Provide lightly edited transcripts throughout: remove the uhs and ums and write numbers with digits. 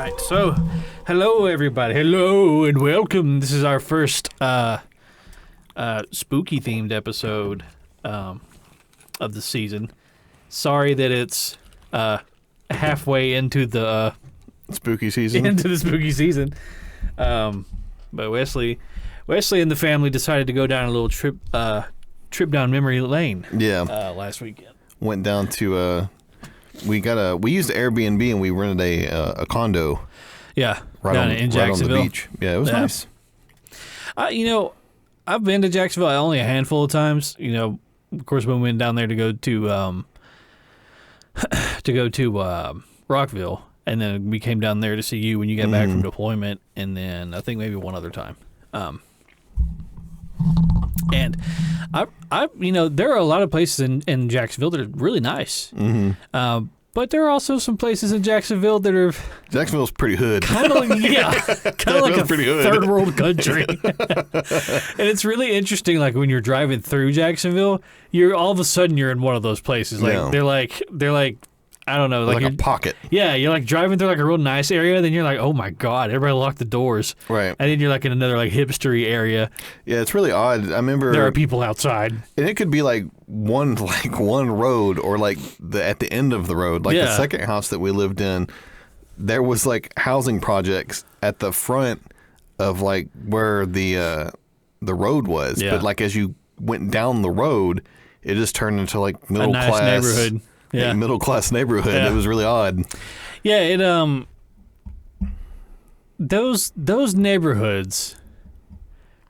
right, so hello everybody. Hello and welcome. This is our first spooky themed episode of the season. Sorry that it's halfway into the spooky season. But Wesley and the family decided to go down a little trip down memory lane. Yeah. Last weekend. Went down to we used Airbnb and we rented a condo. Yeah. Right in Jacksonville. On the beach. Yeah, it was nice. I've been to Jacksonville only a handful of times. Of course, when we went down there to go to Rockville, and then we came down there to see you when you got back from deployment, and then I think maybe one other time. And there are a lot of places in Jacksonville that are really nice. Mm-hmm. But there are also some places in Jacksonville that are... Jacksonville's pretty hood. Kind of like a third world country. And it's really interesting, like, when you're driving through Jacksonville, you're all of a sudden you're in one of those places. Like, they're like, I don't know. Like a pocket. Yeah, you're like driving through like a real nice area, then you're like, oh my God, everybody locked the doors. Right. And then you're like in another like hipstery area. Yeah, it's really odd. I remember there are people outside. And it could be like one road or like at the end of the road. Like the second house that we lived in, there was like housing projects at the front of like where the road was. Yeah. But like as you went down the road, it just turned into like middle class neighborhood. Yeah, middle class neighborhood. Yeah. It was really odd. Yeah, those neighborhoods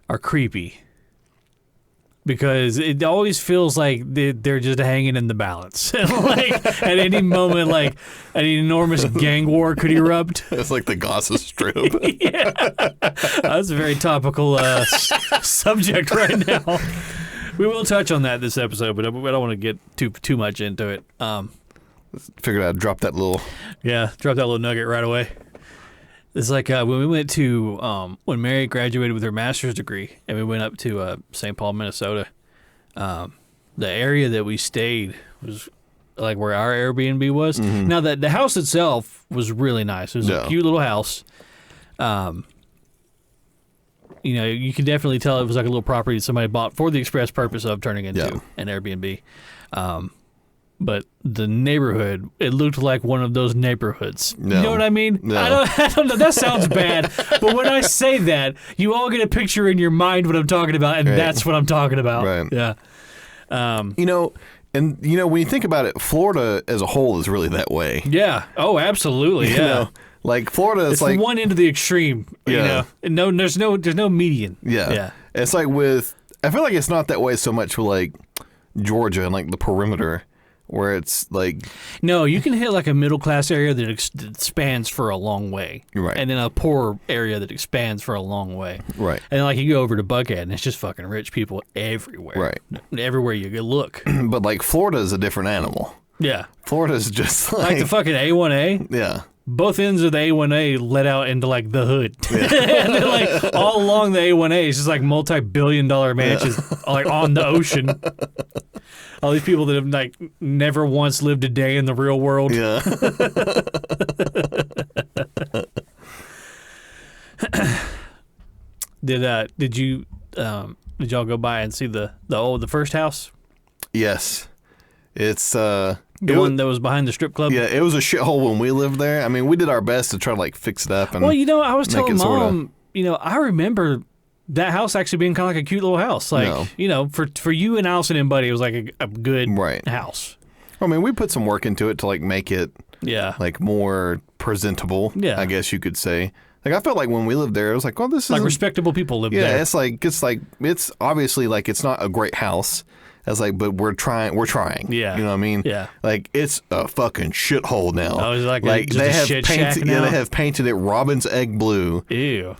are creepy because it always feels like they're just hanging in the balance. Like at any moment, like an enormous gang war could erupt. It's like the Gaza Strip. Yeah, that's a very topical subject right now. We will touch on that this episode, but I don't want to get too much into it. Figured I'd drop that little nugget right away. It's like when we went to when Mary graduated with her master's degree, and we went up to St. Paul, Minnesota. The area that we stayed was like where our Airbnb was. Mm-hmm. Now the house itself was really nice. It was a cute little house. You can definitely tell it was like a little property that somebody bought for the express purpose of turning into an Airbnb. But the neighborhood, it looked like one of those neighborhoods. No. You know what I mean? No. I don't know. That sounds bad. But when I say that, you all get a picture in your mind what I'm talking about, and that's what I'm talking about. Right. Yeah. When you think about it, Florida as a whole is really that way. Yeah. Oh, absolutely. Yeah. Like Florida is like one end of the extreme. Yeah. No, there's no median. Yeah. Yeah. It's like I feel like it's not that way so much with like Georgia and like the perimeter, where it's like no, you can hit like a middle class area that expands for a long way, right? And then a poor area that expands for a long way, right? And like you go over to Buckhead and it's just fucking rich people everywhere, right? Everywhere you go look. But like Florida is a different animal. Yeah, Florida's just like the fucking A1A. Yeah. Both ends of the A1A let out into like the hood. Yeah. And then like all along the A1A it's just like multi-billion-dollar mansions like on the ocean. All these people that have like never once lived a day in the real world. Yeah. Did y'all go by and see the first house? Yes. It's the one that was behind the strip club? Yeah, it was a shithole when we lived there. I mean, we did our best to try to like fix it up. And I was telling Mom, I remember that house actually being kind of like a cute little house. Like, for you and Allison and Buddy, it was like a good house. I mean, we put some work into it to like make it like more presentable, I guess you could say. Like, I felt like when we lived there, it was like, well, this is like respectable people live there. Yeah, it's obviously like it's not a great house. It's like, but we're trying. Yeah. You know what I mean? Yeah. Like, it's a fucking shithole now. Oh, it's like they have shit painted. Now? Yeah, they have painted it robin's egg blue. Ew.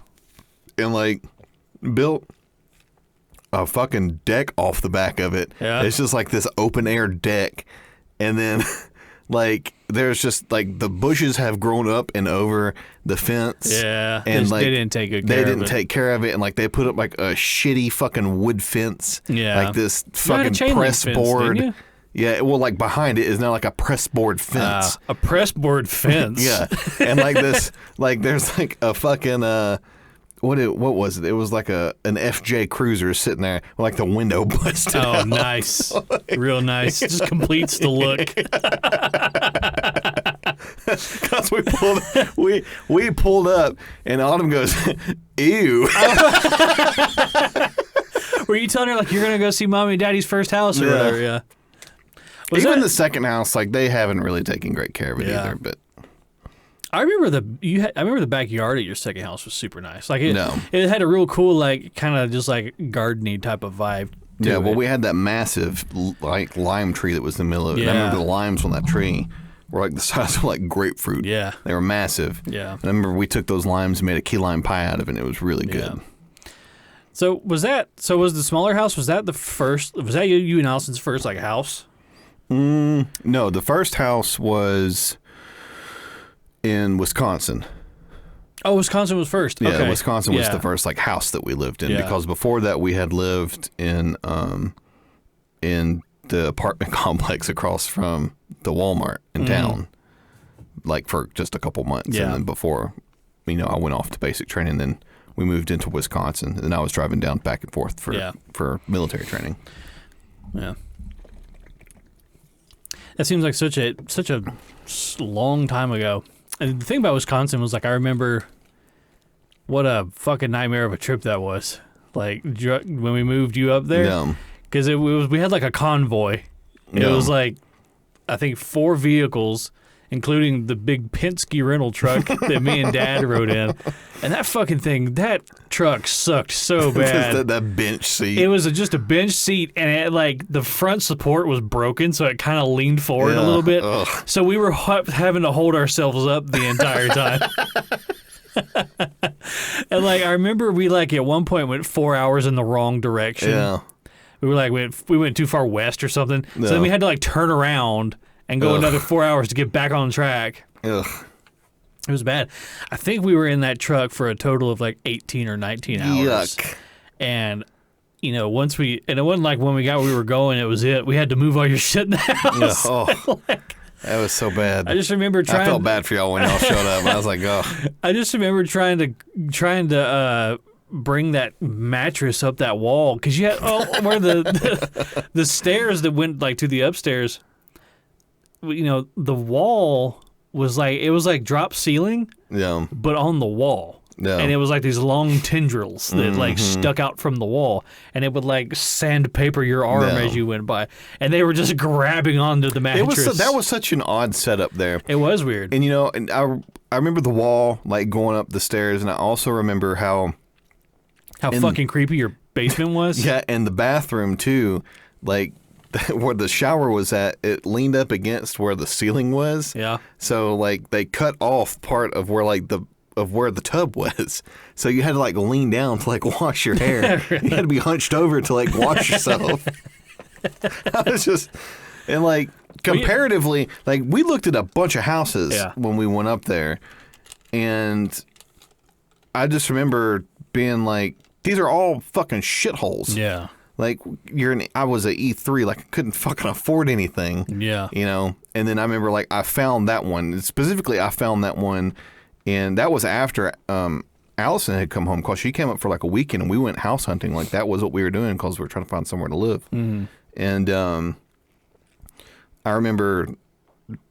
And like built a fucking deck off the back of it. Yeah. It's just like this open air deck, and then like there's just like the bushes have grown up and over the fence. Yeah. And like they didn't take good care of it. They didn't take care of it, and like they put up like a shitty fucking wood fence. Yeah. Like this fucking press board. Yeah, well, like behind it is now like a press board fence. A press board fence. Yeah, and like this, like there's like a fucking what was it? It was like an FJ Cruiser sitting there with like the window busted out. Oh, nice, real nice. Just completes the look. Because we pulled up, and Autumn goes, "Ew." Were you telling her like you're gonna go see mommy and daddy's first house or whatever? Yeah. Even the second house, like they haven't really taken great care of it either. But I remember the backyard at your second house was super nice. Like it had a real cool like kind of just like gardeny type of vibe. Yeah, well, we had that massive like lime tree that was in the middle of it. Yeah. And I remember the limes on that tree were like the size of like grapefruit. Yeah, they were massive. Yeah, and I remember we took those limes and made a key lime pie out of it, and it was really good. So was the smaller house? Was that the first? Was that you and Allison's first like house? No, the first house was in Wisconsin. Oh, Wisconsin was first. Yeah, okay. Wisconsin was the first like house that we lived in because before that we had lived in the apartment complex across from the Walmart in town, like for just a couple months. Yeah. And then before, I went off to basic training. Then we moved into Wisconsin, and I was driving down back and forth for military training. Yeah. That seems like such a long time ago. And the thing about Wisconsin was like I remember what a fucking nightmare of a trip that was. Like when we moved you up there, because we had like a convoy. It was like I think 4 vehicles, including the big Penske rental truck that me and Dad rode in. And that truck sucked so bad. that bench seat. It was just a bench seat, and the front support was broken, so it kind of leaned forward a little bit. Ugh. So we were having to hold ourselves up the entire time. And like I remember we like at one point went 4 hours in the wrong direction. Yeah. We were like we went too far west or something. So then we had to like turn around and go another 4 hours to get back on track. Ugh. It was bad. I think we were in that truck for a total of like 18 or 19 hours. Yuck. And, it wasn't like when we got where we were going, it was it. We had to move all your shit in the house. Yeah. Oh, that was so bad. I just remember I felt bad for y'all when y'all showed up. I was like, oh. I just remember trying to bring that mattress up that wall because you had where the stairs that went like to the upstairs. The wall was like drop ceiling, but on the wall. Yeah. And it was like these long tendrils that like stuck out from the wall, and it would like sandpaper your arm as you went by, and they were just grabbing onto the mattress. That was such an odd setup there. It was weird. And and I remember the wall like going up the stairs, and I also remember how fucking creepy your basement was. Yeah, and the bathroom too, like. Where the shower was at, it leaned up against where the ceiling was. Yeah. So like they cut off part of where where the tub was. So you had to like lean down to like wash your hair. You had to be hunched over to like wash yourself. I was just and like comparatively, like we looked at a bunch of houses when we went up there, and I just remember being like, these are all fucking shitholes. Yeah. Like I was an E3, like I couldn't fucking afford anything. Yeah. And then I remember like I found that one. Specifically, I found that one, and that was after Allison had come home because she came up for like a weekend, and we went house hunting. Like that was what we were doing because we were trying to find somewhere to live. Mm-hmm. And I remember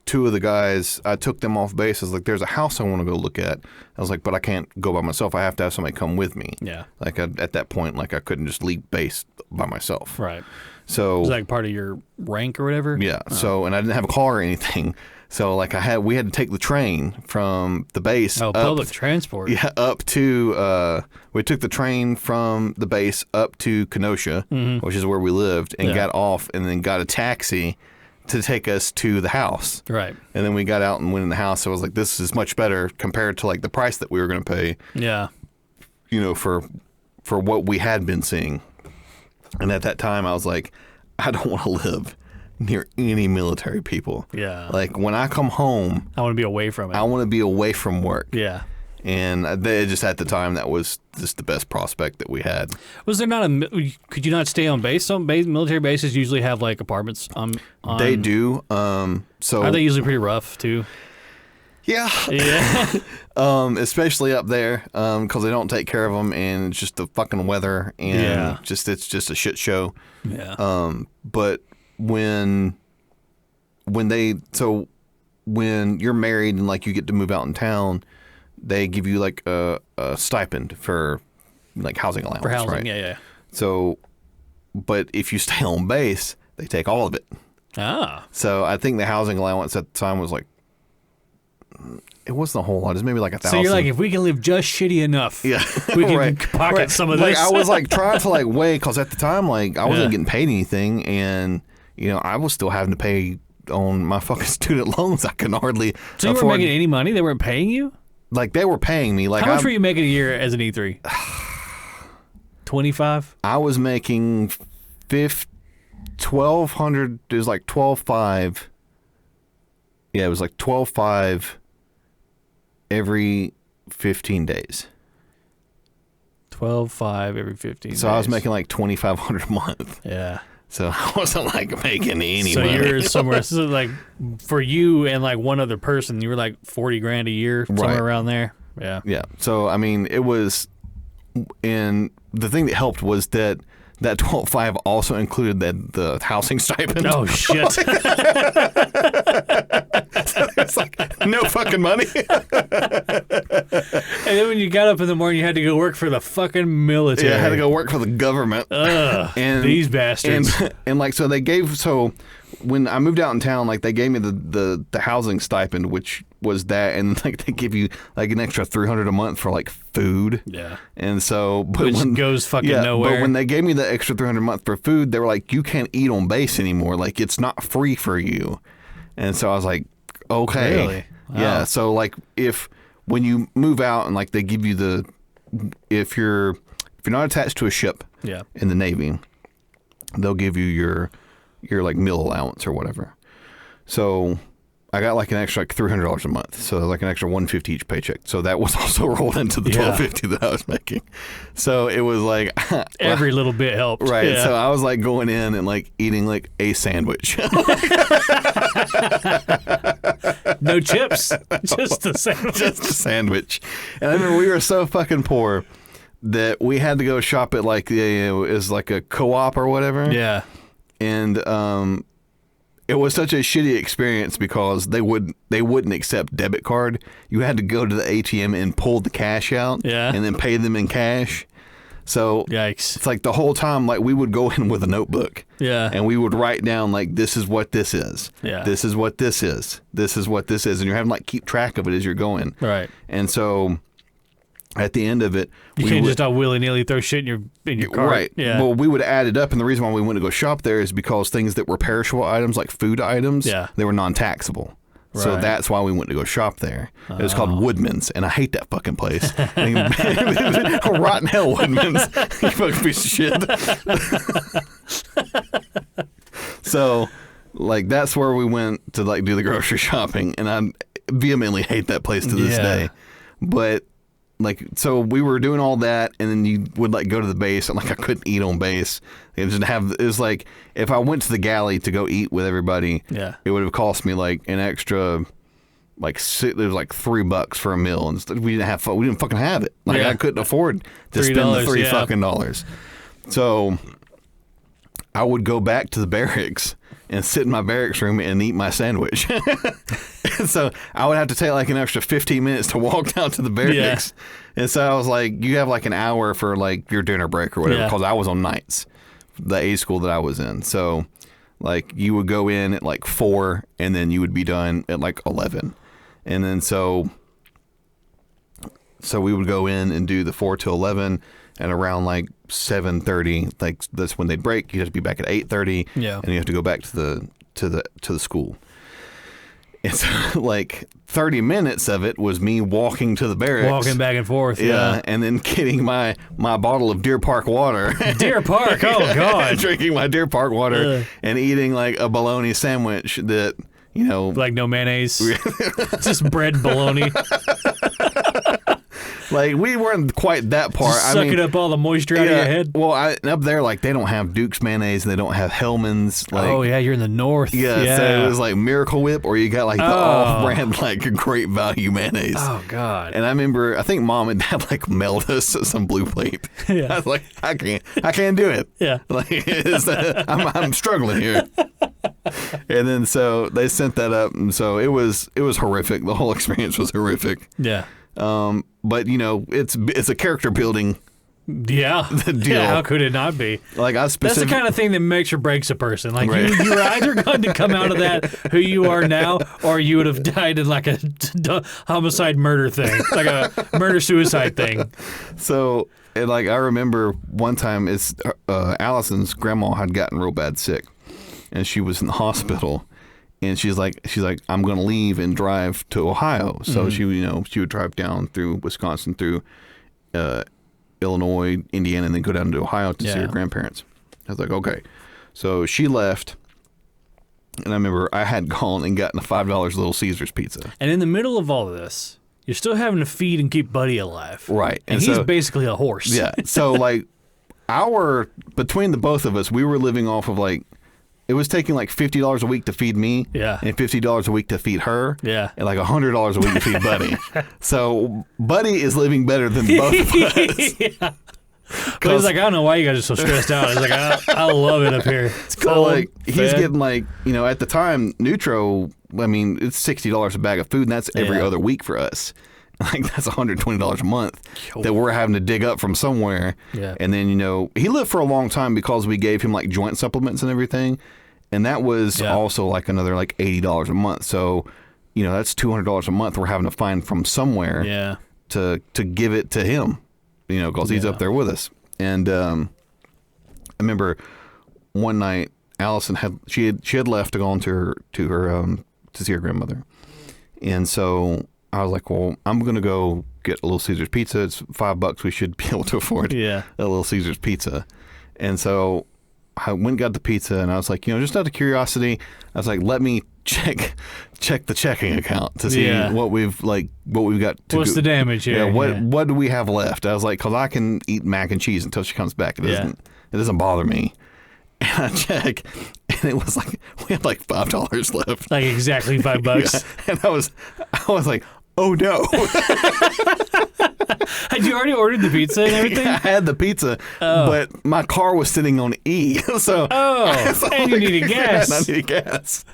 2 of the guys, I took them off base. I was like, there's a house I want to go look at. I was like, but I can't go by myself. I have to have somebody come with me. Yeah. Like at that point, like I couldn't just leave base by myself. Right. So it was like part of your rank or whatever? Yeah. Oh. So, and I didn't have a car or anything. So like we had to take the train from the base. Oh, public transport. Yeah. Up to, we took the train from the base up to Kenosha, which is where we lived, and got off and then got a taxi to take us to the house. Right. And then we got out and went in the house. So I was like, this is much better compared to like the price that we were going to pay. Yeah. For what we had been seeing. And at that time I was like, I don't want to live near any military people. Yeah. Like when I come home, I want to be away from it. I want to be away from work. Yeah. And just at the time, that was just the best prospect that we had. Was there not could you not stay on base? Some military bases usually have like apartments on They do. So are they usually pretty rough too? Yeah. Especially up there, because they don't take care of them, and it's just the fucking weather, and it's just a shit show. Yeah. But when you're married and like you get to move out in town, they give you like a stipend for like housing allowance, for housing, right? Yeah. So, but if you stay on base, they take all of it. Ah. So I think the housing allowance at the time was like, it wasn't a whole lot. It's maybe like $1,000. So you're like, if we can live just shitty enough, yeah, we can pocket some of this. Like I was like trying to like weigh, because at the time like I wasn't getting paid anything, and I was still having to pay on my fucking student loans. I can hardly. So you weren't making any money? They weren't paying you? Like they were paying me. Like how much were you making a year as an E3? 25. I was making $1,200. It was like $12,500. Yeah, it was like $12,500 every 15 days. $12,500 every 15 days. So I was making like $2,500 a month. Yeah. So I wasn't like making any money. So you're somewhere, so like for you and like one other person, you were like $40,000 a year, somewhere around there. Yeah. Yeah. So I mean, it was, and the thing that helped was that $12,500 also included the housing stipend. Oh shit. So it's like no fucking money. And then when you got up in the morning, you had to go work for the fucking military. Yeah, I had to go work for the government. Ugh, and these bastards. And like, so when I moved out in town, like they gave me the housing stipend, which was that, and like they give you like an extra $300 a month for like food. Yeah. And so, which goes fucking nowhere. But when they gave me the extra $300 a month for food, they were like, you can't eat on base anymore. Like it's not free for you. And so I was like, okay. Really? Wow. Yeah. So like when you move out and like they give you if you're not attached to a ship in the Navy, they'll give you your like meal allowance or whatever. So I got like an extra like $300 a month. So like an extra $150 each paycheck. So that was also rolled into the $1,250 that I was making. So it was like every little bit helped. Right. Yeah. So I was like going in and like eating like a sandwich. No chips. Just a sandwich. Just a sandwich. And I remember we were so fucking poor that we had to go shop at like it was like a co-op or whatever. Yeah. And it was such a shitty experience because they wouldn't accept debit card. You had to go to the ATM and pull the cash out and then pay them in cash. So yikes. It's like the whole time, like we would go in with a notebook and we would write down like, this is what this is. Yeah. This is what this is. This is what this is. And you're having to like keep track of it as you're going. Right. And so at the end of it, you can't just willy-nilly throw shit in your cart. Right. Yeah. Well, we would add it up, and the reason why we went to go shop there is because things that were perishable items, like food items, they were non-taxable. Right. So that's why we went to go shop there. It was called Woodman's, and I hate that fucking place. Rotten hell, Woodman's. You fucking piece of shit. So, like, that's where we went to, like, do the grocery shopping, and I vehemently hate that place to this day. But like, so we were doing all that, and then you would like go to the base, and like I couldn't eat on base. It was like if I went to the galley to go eat with everybody, it would have cost me like an extra, like it was like $3 for a meal, and we didn't fucking have it. Like I couldn't afford to spend the $3 fucking dollars. So I would go back to the barracks and sit in my barracks room and eat my sandwich. And so I would have to take like an extra 15 minutes to walk down to the barracks. And so I was like, you have like an hour for like your dinner break or whatever, because I was on nights, the A school that I was in. So like you would go in at like 4 and then you would be done at like 11. And then so we would go in and do the 4 to 11, and around like 7:30, like that's when they'd break. You have to be back at 8:30, and you have to go back to the school. And so like 30 minutes of it was me walking to the barracks, walking back and forth, and then getting my bottle of Deer Park water. Deer Park, oh god, drinking my Deer Park water and eating like a bologna sandwich that, you know, like no mayonnaise, just bread bologna. Like, we weren't quite that part. Sucking up all the moisture out of your head. Well, up there, like, they don't have Duke's mayonnaise and they don't have Hellman's. Like, oh, yeah, you're in the north. Yeah, so it was like Miracle Whip, or you got like the off-brand, like, great value mayonnaise. Oh, God. And I remember, I think Mom and Dad, like, mailed us some Blue Plate. Yeah. I was like, I can't do it. Yeah. Like, I'm struggling here. And then so they sent that up, and so it was horrific. The whole experience was horrific. Yeah. But you know, it's a character building. Yeah. Deal. Yeah. How could it not be? Like, that's the kind of thing that makes or breaks a person. Like, you're either going to come out of that who you are now, or you would have died in like a homicide murder thing, like a murder suicide thing. So, and like, I remember one time, it's Allison's grandma had gotten real bad sick, and she was in the hospital. And she's like, I'm going to leave and drive to Ohio. So she would drive down through Wisconsin, through Illinois, Indiana, and then go down to Ohio to see her grandparents. I was like, okay. So she left, and I remember I had gone and gotten a $5 Little Caesars pizza. And in the middle of all of this, you're still having to feed and keep Buddy alive. Right. And he's basically a horse. Yeah. So, like, between the both of us, we were living off of, like, it was taking like $50 a week to feed me, and $50 a week to feed her, and like $100 a week to feed Buddy. So Buddy is living better than both of us. Yeah. But he's like, I don't know why you guys are so stressed out. He's like, I love it up here. It's cold. So like, he's getting like, you know, at the time, Nutro, I mean, it's $60 a bag of food, and that's every other week for us. Like, that's $120 a month that we're having to dig up from somewhere. Yeah. And then, you know, he lived for a long time because we gave him like joint supplements and everything. And that was also like another like $80 a month. So, you know, that's $200 a month we're having to find from somewhere to give it to him, you know, because he's up there with us. And I remember one night Allison she had left to go on to see her grandmother. And so I was like, well, I'm going to go get a Little Caesars pizza. It's $5. We should be able to afford a Little Caesars pizza. And so I went and got the pizza, and I was like, you know, just out of curiosity, I was like, let me check the checking account to see what we've got. What's the damage here? Yeah, what do we have left? I was like, because I can eat mac and cheese until she comes back. It doesn't bother me. And I check, and it was like we had like $5 left. Like exactly $5. And I was like, oh no. Had you already ordered the pizza and everything? Yeah, I had the pizza, but my car was sitting on E. So and you needed gas. I needed gas.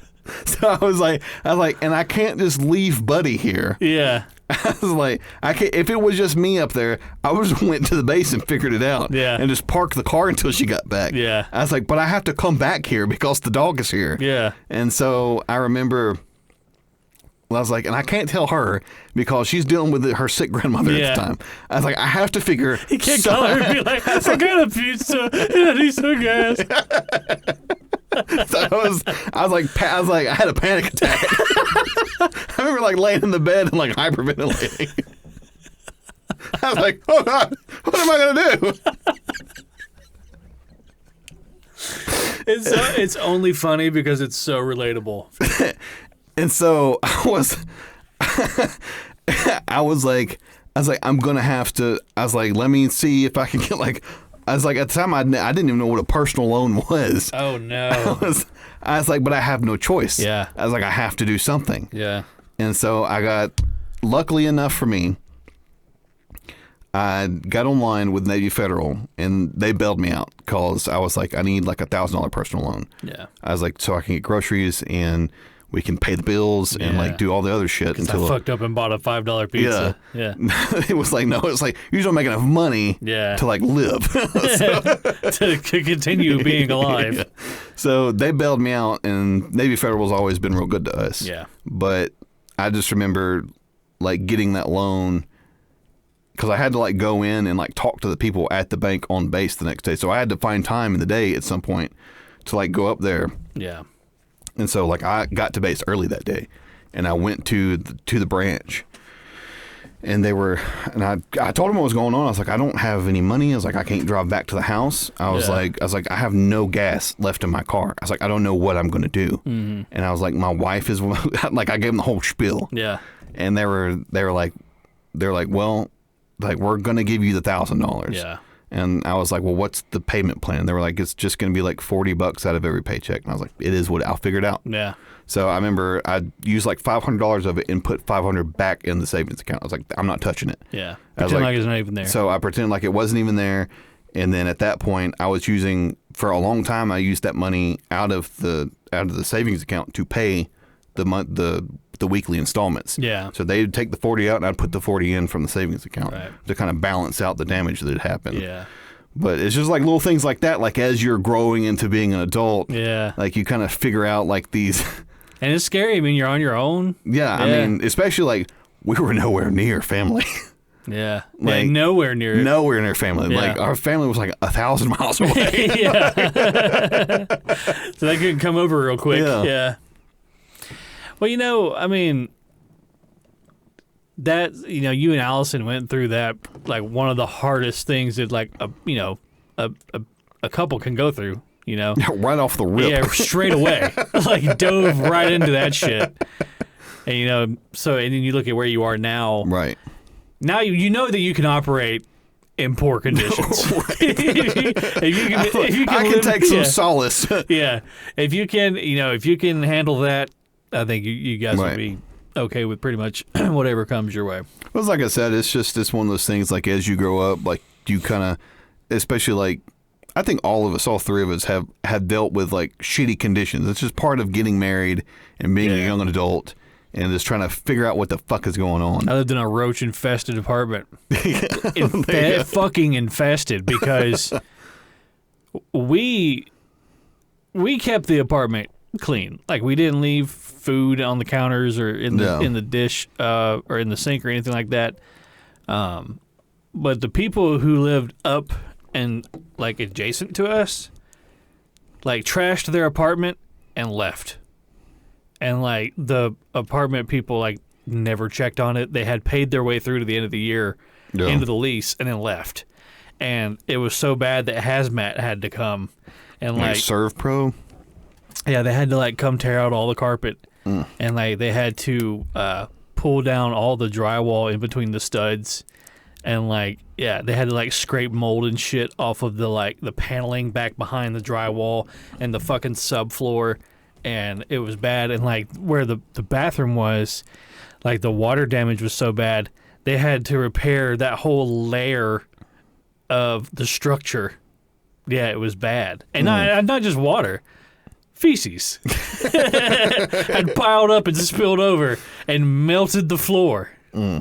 So I was like, and I can't just leave Buddy here. Yeah. I was like, I can't. If it was just me up there, I would just went to the base and figured it out. Yeah. And just parked the car until she got back. Yeah. I was like, but I have to come back here because the dog is here. Yeah. And so I remember, I was like, and I can't tell her because she's dealing with her sick grandmother at the time. I was like, I have to figure. You can't call her and be like, I got a pizza and I need some gas. So I was like, I had a panic attack. I remember like laying in the bed and like hyperventilating. I was like, oh God, what am I gonna do? It's only funny because it's so relatable. And so I was like, I'm gonna have to. I was like, let me see if I can get like. I was like, at the time, I didn't even know what a personal loan was. Oh, no. I was like, but I have no choice. Yeah. I was like, I have to do something. Yeah. And so I got, luckily enough for me, I got online with Navy Federal, and they bailed me out because I was like, I need like $1,000 personal loan. Yeah. I was like, so I can get groceries and we can pay the bills and like do all the other shit. Until I fucked up and bought a $5 pizza. Yeah. It was like, no, it's like you don't make enough money to like live. To continue being alive. Yeah. So they bailed me out, and Navy Federal's always been real good to us. Yeah. But I just remember like getting that loan because I had to like go in and like talk to the people at the bank on base the next day. So I had to find time in the day at some point to like go up there. Yeah. And so, like, I got to base early that day, and I went to the branch, and I told them what was going on. I was like, I don't have any money. I was like, I can't drive back to the house. I was like, I have no gas left in my car. I was like, I don't know what I'm going to do. Mm-hmm. And I was like, my wife is like, I gave them the whole spiel. Yeah. And they were like, well, like, we're going to give you the $1,000. Yeah. And I was like, well, what's the payment plan? They were like, it's just going to be like $40 out of every paycheck. And I was like, it is what I'll figure it out. Yeah. So I remember I used like $500 of it and put $500 back in the savings account. I was like, I'm not touching it. Yeah. Pretend like it's not even there. So I pretended like it wasn't even there. And then at that point, I was using, for a long time, I used that money out of the savings account to pay the weekly installments. Yeah. So they'd take the 40 out and I'd put the 40 in from the savings account to kind of balance out the damage that had happened. Yeah. But it's just like little things like that, like as you're growing into being an adult, like you kind of figure out like these. And it's scary. I mean, you're on your own. Yeah. I mean, especially like we were nowhere near family. Yeah. Like, nowhere near family. Yeah. Like our family was like 1,000 miles away. Yeah. So they couldn't come over real quick. Yeah. Well, I mean, that, you and Allison went through that, like one of the hardest things that like, a couple can go through, Right off the rip. Yeah, straight away. Like dove right into that shit. And, and then you look at where you are now. Right. Now you know that you can operate in poor conditions. if you can I can take some solace. Yeah. If you can handle that, I think you guys will be okay with pretty much whatever comes your way. Well, like I said, it's one of those things, like as you grow up, like you kind of, especially like, I think all three of us have dealt with like shitty conditions. It's just part of getting married and being a young adult and just trying to figure out what the fuck is going on. I lived in a roach-infested apartment. Fucking infested, because we kept the apartment clean. Like, we didn't leave food on the counters or in the dish or in the sink or anything like that. But the people who lived up and like adjacent to us, like trashed their apartment and left. And like the apartment people like never checked on it. They had paid their way through to the end of the year into the lease and then left. And it was so bad that hazmat had to come and like Serve Pro. Yeah, they had to like come tear out all the carpet and like they had to pull down all the drywall in between the studs. And like, yeah, they had to like scrape mold and shit off of the paneling back behind the drywall and the fucking subfloor. And it was bad. And like where the bathroom was, like the water damage was so bad, they had to repair that whole layer of the structure. Yeah, it was bad. And not just water. Feces. Had piled up and spilled over and melted the floor.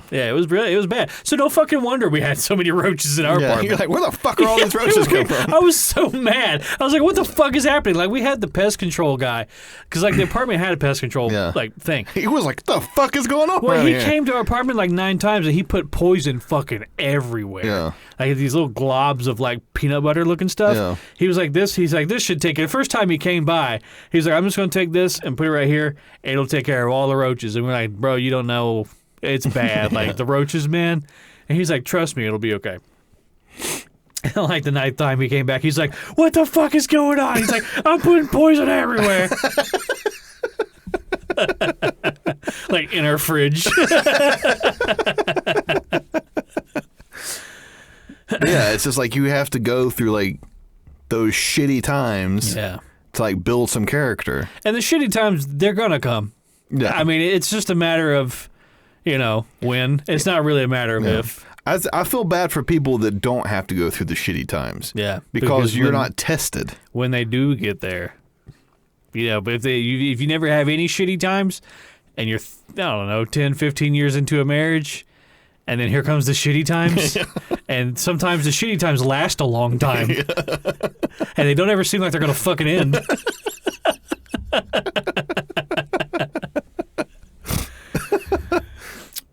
Yeah, it was bad. So no fucking wonder we had so many roaches in our apartment. You're like, where the fuck are all these roaches come from? I was so mad. I was like, what the fuck is happening? Like, we had the pest control guy, because like the apartment had a pest control like thing. He was like, the fuck is going on? Well, he came to our apartment like 9 times and he put poison fucking everywhere. Yeah. Like these little globs of like peanut butter looking stuff. Yeah. He was like, this should take it. The first time he came by, he's like, I'm just going to take this and put it right here. It'll take care of all the roaches. And we're like, bro, you don't know. It's bad. Like the roaches, man. And he's like, trust me, it'll be okay. And like the 9th time he came back, he's like, what the fuck is going on? He's like, I'm putting poison everywhere. Like in our fridge. Yeah, it's just like you have to go through like those shitty times to like build some character. And the shitty times, they're gonna come. Yeah. I mean, it's just a matter of, when. It's not really a matter of if. I feel bad for people that don't have to go through the shitty times. Yeah. Because you're not tested. When they do get there. But if you never have any shitty times and you're, 10, 15 years into a marriage, and then here comes the shitty times, and sometimes the shitty times last a long time, and they don't ever seem like they're going to fucking end.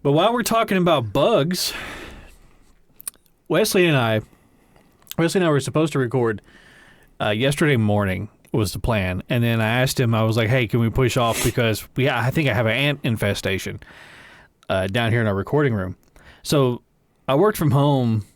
But while we're talking about bugs, Wesley and I were supposed to record yesterday morning was the plan. And then I asked him, I was like, hey, can we push off? Because I think I have an ant infestation down here in our recording room. So I worked from home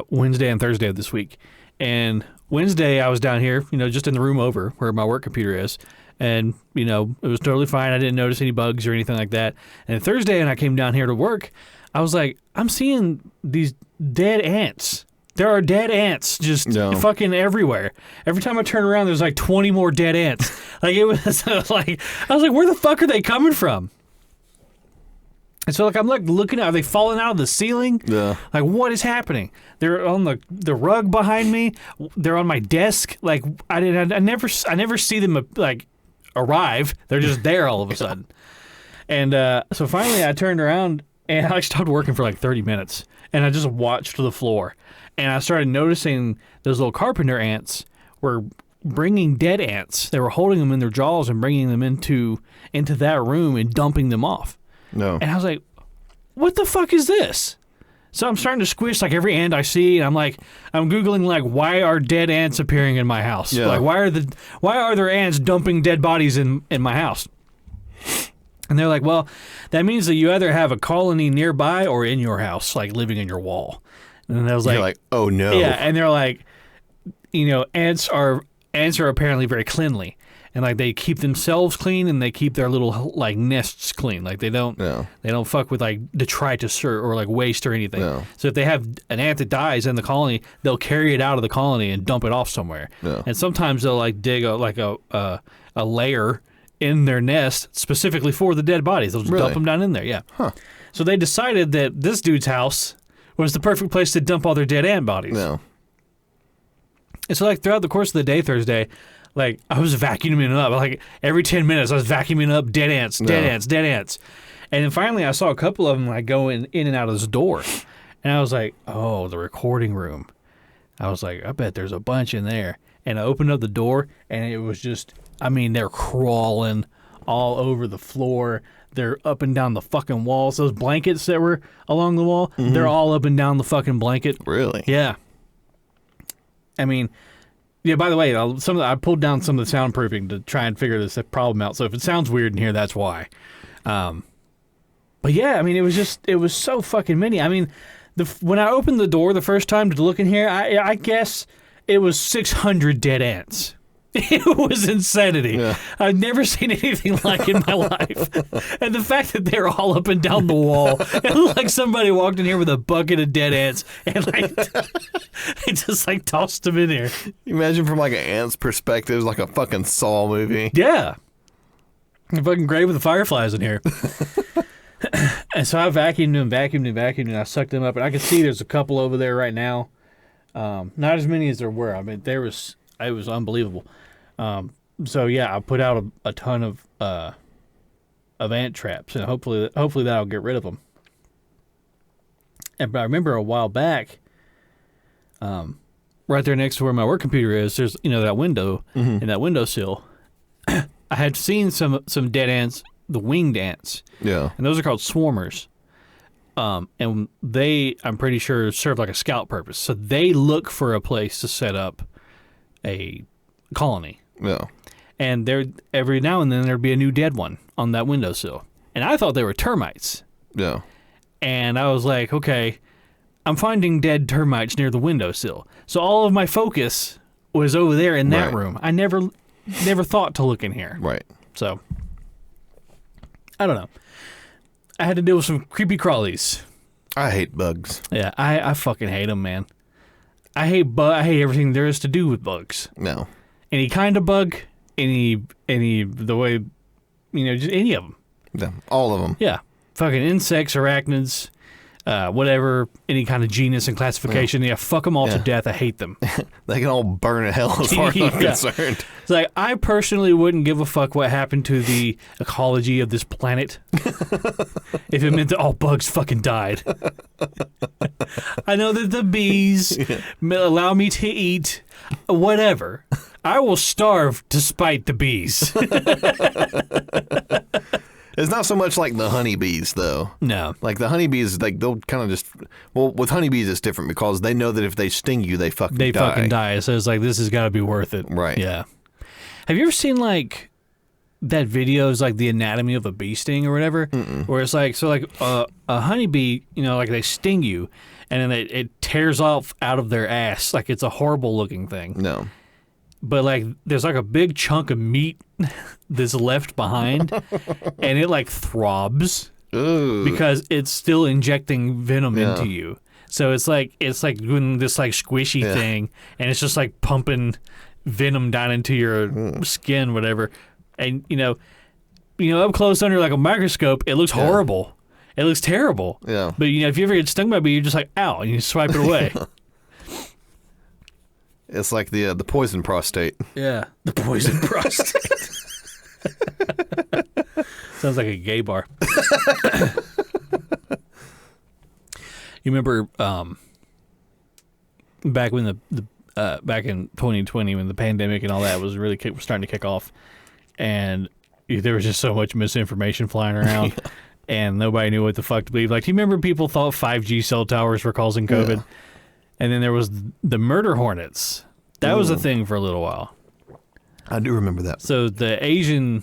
Wednesday and Thursday of this week. And Wednesday I was down here, just in the room over where my work computer is. And, you know, it was totally fine. I didn't notice any bugs or anything like that. And Thursday, when I came down here to work, I was like, I'm seeing these dead ants. There are dead ants just fucking everywhere. Every time I turn around, there's like 20 more dead ants. Like, it was like, I was like, where the fuck are they coming from? And so, like, I'm like looking at, are they falling out of the ceiling? Yeah. Like, what is happening? They're on the rug behind me. They're on my desk. Like, I never see them like arrive. They're just there all of a sudden. And so finally, I turned around and I stopped working for like 30 minutes, and I just watched the floor, and I started noticing those little carpenter ants were bringing dead ants. They were holding them in their jaws and bringing them into that room and dumping them off. No. And I was like, what the fuck is this? So I'm starting to squish like every ant I see, and I'm Googling like, why are dead ants appearing in my house? Yeah. Like, why are there ants dumping dead bodies in my house? And they're like, well, that means that you either have a colony nearby or in your house, like living in your wall. And I was You're like, oh no. Yeah, and they're like, you know, ants are apparently very cleanly. And like they keep themselves clean, and they keep their little like nests clean. Like they don't fuck with like detritus or like waste or anything. No. So if they have an ant that dies in the colony, they'll carry it out of the colony and dump it off somewhere. No. And sometimes they'll like dig a layer in their nest specifically for the dead bodies. They'll just dump them down in there. Yeah. Huh. So they decided that this dude's house was the perfect place to dump all their dead ant bodies. No. And so like throughout the course of the day Thursday, like I was vacuuming up. Like every 10 minutes I was vacuuming up dead ants. And then finally I saw a couple of them like going in and out of this door. And I was like, oh, the recording room. I was like, I bet there's a bunch in there. And I opened up the door, and it was just, I mean, they're crawling all over the floor. They're up and down the fucking walls. Those blankets that were along the wall, they're all up and down the fucking blanket. Really? Yeah. I mean, yeah, by the way, I pulled down some of the soundproofing to try and figure this problem out. So if it sounds weird in here, that's why. But yeah, I mean, it was so fucking many. I mean, when I opened the door the first time to look in here, I guess it was 600 dead ants. It was insanity. Yeah. I've never seen anything like it in my life. And the fact that they're all up and down the wall, it looked like somebody walked in here with a bucket of dead ants and like they just like tossed them in there. Imagine from like an ant's perspective, like a fucking Saw movie. Yeah. A fucking grave with the fireflies in here. And so I vacuumed and I sucked them up, and I can see there's a couple over there right now. Not as many as there were. I mean, it was unbelievable. So yeah, I put out a ton of ant traps, and hopefully that'll get rid of them. But I remember a while back, right there next to where my work computer is, there's that window and that windowsill. I had seen some dead ants, the winged ants. Yeah. And those are called swarmers. And they, I'm pretty sure, serve like a scout purpose. So they look for a place to set up a colony. Yeah. And there, every now and then there'd be a new dead one on that windowsill. And I thought they were termites. Yeah. And I was like, okay, I'm finding dead termites near the windowsill. So all of my focus was over there in that room. I never thought to look in here. Right. So, I don't know. I had to deal with some creepy crawlies. I hate bugs. Yeah, I fucking hate them, man. I hate everything there is to do with bugs. No. Any kind of bug, the way, just any of them. Yeah, all of them. Yeah. Fucking insects, arachnids, whatever, any kind of genus and classification. Yeah, fuck them all to death. I hate them. They can all burn in hell as far as I'm concerned. It's like, I personally wouldn't give a fuck what happened to the ecology of this planet if it meant that all bugs fucking died. I know that the bees allow me to eat whatever. I will starve to spite the bees. It's not so much like the honeybees, though. No. Like the honeybees, like they'll kind of just... Well, with honeybees, it's different because they know that if they sting you, they fucking die. They fucking die. So it's like, this has got to be worth it. Right. Yeah. Have you ever seen, like, that video is like the anatomy of a bee sting or whatever? Mm-mm. Where it's like, so like a honeybee, like they sting you, and then it tears off out of their ass. Like it's a horrible looking thing. No. but like there's like a big chunk of meat that's left behind, and it like throbs because it's still injecting venom into you. So it's like doing this like squishy thing, and it's just like pumping venom down into your skin, whatever. And you know, up close under like a microscope, it looks horrible. It looks terrible. Yeah. But you know, if you ever get stung by a bee, you're just like, ow, and you swipe it away. It's like the poison prostate. Yeah, the poison prostate. Sounds like a gay bar. You remember back when back in 2020 when the pandemic and all that was really starting to kick off, and there was just so much misinformation flying around, and nobody knew what the fuck to believe. Like, do you remember people thought 5G cell towers were causing COVID? Yeah. And then there was the murder hornets. That was a thing for a little while. I do remember that. So the Asian...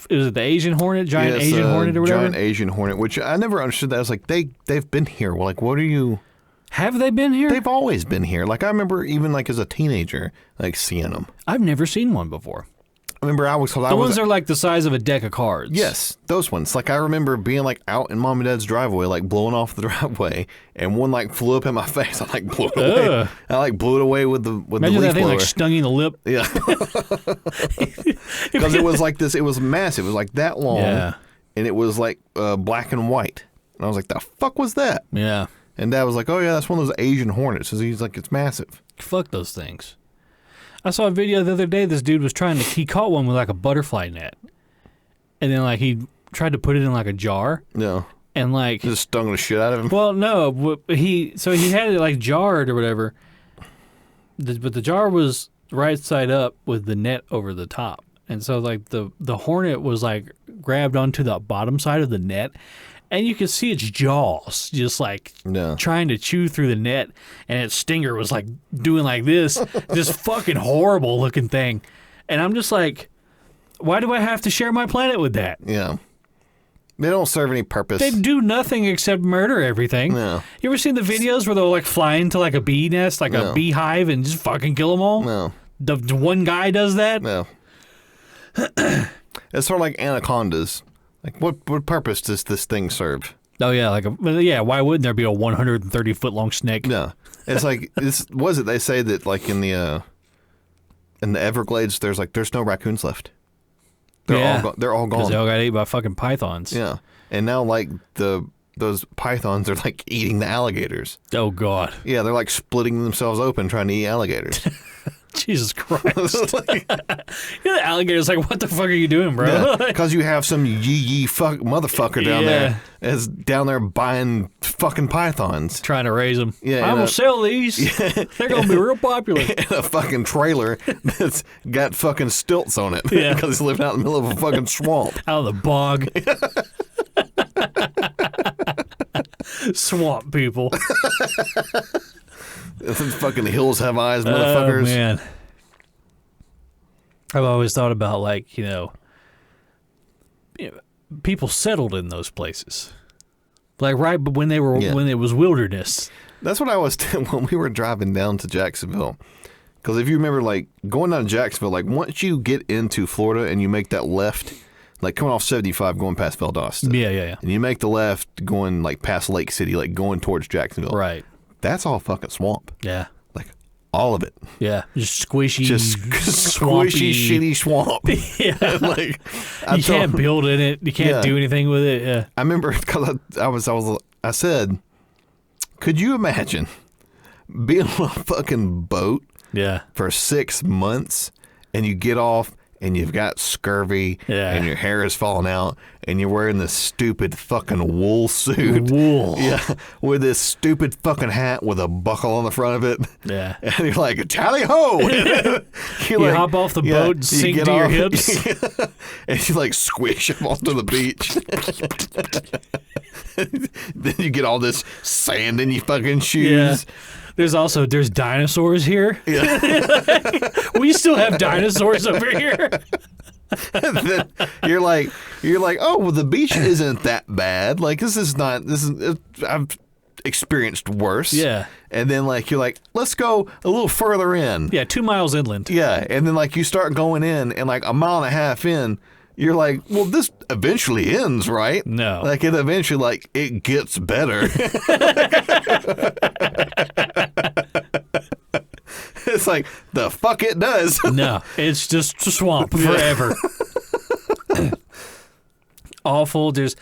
Is it the Asian hornet? Giant Asian hornet or whatever? Giant Asian hornet, which I never understood that. I was like, they've been here. Like, what are you... Have they been here? They've always been here. Like, I remember even like as a teenager, like seeing them. I've never seen one before. I remember the ones are like the size of a deck of cards. Yes, those ones. Like, I remember being like out in mom and dad's driveway, like blowing off the driveway, and one like flew up in my face. I like blew it away. I like blew it away with the leaf blower. Imagine that thing like stung you in the lip. Yeah, because it was like this. It was massive. It was like that long, and it was like black and white. And I was like, the fuck was that? Yeah. And Dad was like, oh yeah, that's one of those Asian hornets. So he's like, it's massive. Fuck those things. I saw a video the other day. This dude was he caught one with like a butterfly net, and then like he tried to put it in like a jar. No. And like just stung the shit out of him. Well, no, he had it like jarred or whatever, but the jar was right side up with the net over the top, and so like the hornet was like grabbed onto the bottom side of the net. And you could see its jaws just like trying to chew through the net, and its stinger was like doing like this fucking horrible looking thing. And I'm just like, why do I have to share my planet with that? Yeah. They don't serve any purpose. They do nothing except murder everything. No. You ever seen the videos where they'll like fly into like a bee nest, like a beehive, and just fucking kill them all? No. The one guy does that? No. It's sort of like anacondas. Like, what purpose does this thing serve? Oh, yeah. Why wouldn't there be a 130-foot-long snake? No. It's like, they say that, like, in the Everglades, there's no raccoons left. They're all gone. Because they all got ate by fucking pythons. Yeah. And now, like, those pythons are, like, eating the alligators. Oh, God. Yeah, they're, like, splitting themselves open trying to eat alligators. Jesus Christ. The alligator's like, what the fuck are you doing, bro? Because you have some yee fuck motherfucker down there that's down there buying fucking pythons. Trying to raise them. Yeah, I will sell these. Yeah. They're going to be real popular. In a fucking trailer that's got fucking stilts on it. Yeah. Because he's living out in the middle of a fucking swamp. Out of the bog. Swamp people. Fucking hills have eyes, motherfuckers. Oh, man. I've always thought about, like, people settled in those places. Like, right when when it was wilderness. That's what I was when we were driving down to Jacksonville. Because if you remember, like, going down to Jacksonville, like, once you get into Florida and you make that left, like, coming off 75 going past Valdosta. Yeah. And you make the left going, like, past Lake City, like, going towards Jacksonville. Right. That's all fucking swamp. Yeah. Like, all of it. Yeah. Just squishy, squishy, shitty swamp. Yeah. Like, you can't build in it. You can't do anything with it. Yeah. I remember because I said, could you imagine being on a fucking boat for 6 months and you get off and you've got scurvy and your hair is falling out and you're wearing this stupid fucking wool suit. Wool. Yeah. With this stupid fucking hat with a buckle on the front of it. Yeah. And you're like, tally ho! You like, hop off the boat and sink to your hips. And you like squish them onto the beach. Then you get all this sand in your fucking shoes. Yeah. There's dinosaurs here. Yeah. We still have dinosaurs over here. Then you're like, oh, well, the beach isn't that bad. Like, experienced worse. Yeah. And then like you're like, let's go a little further in. Yeah, 2 miles inland. Yeah. And then like you start going in, and like a mile and a half in, you're like, well, this eventually ends, right? No. Like it eventually, like, it gets better. It's like, the fuck it does. No, it's just swamp forever. Awful. There's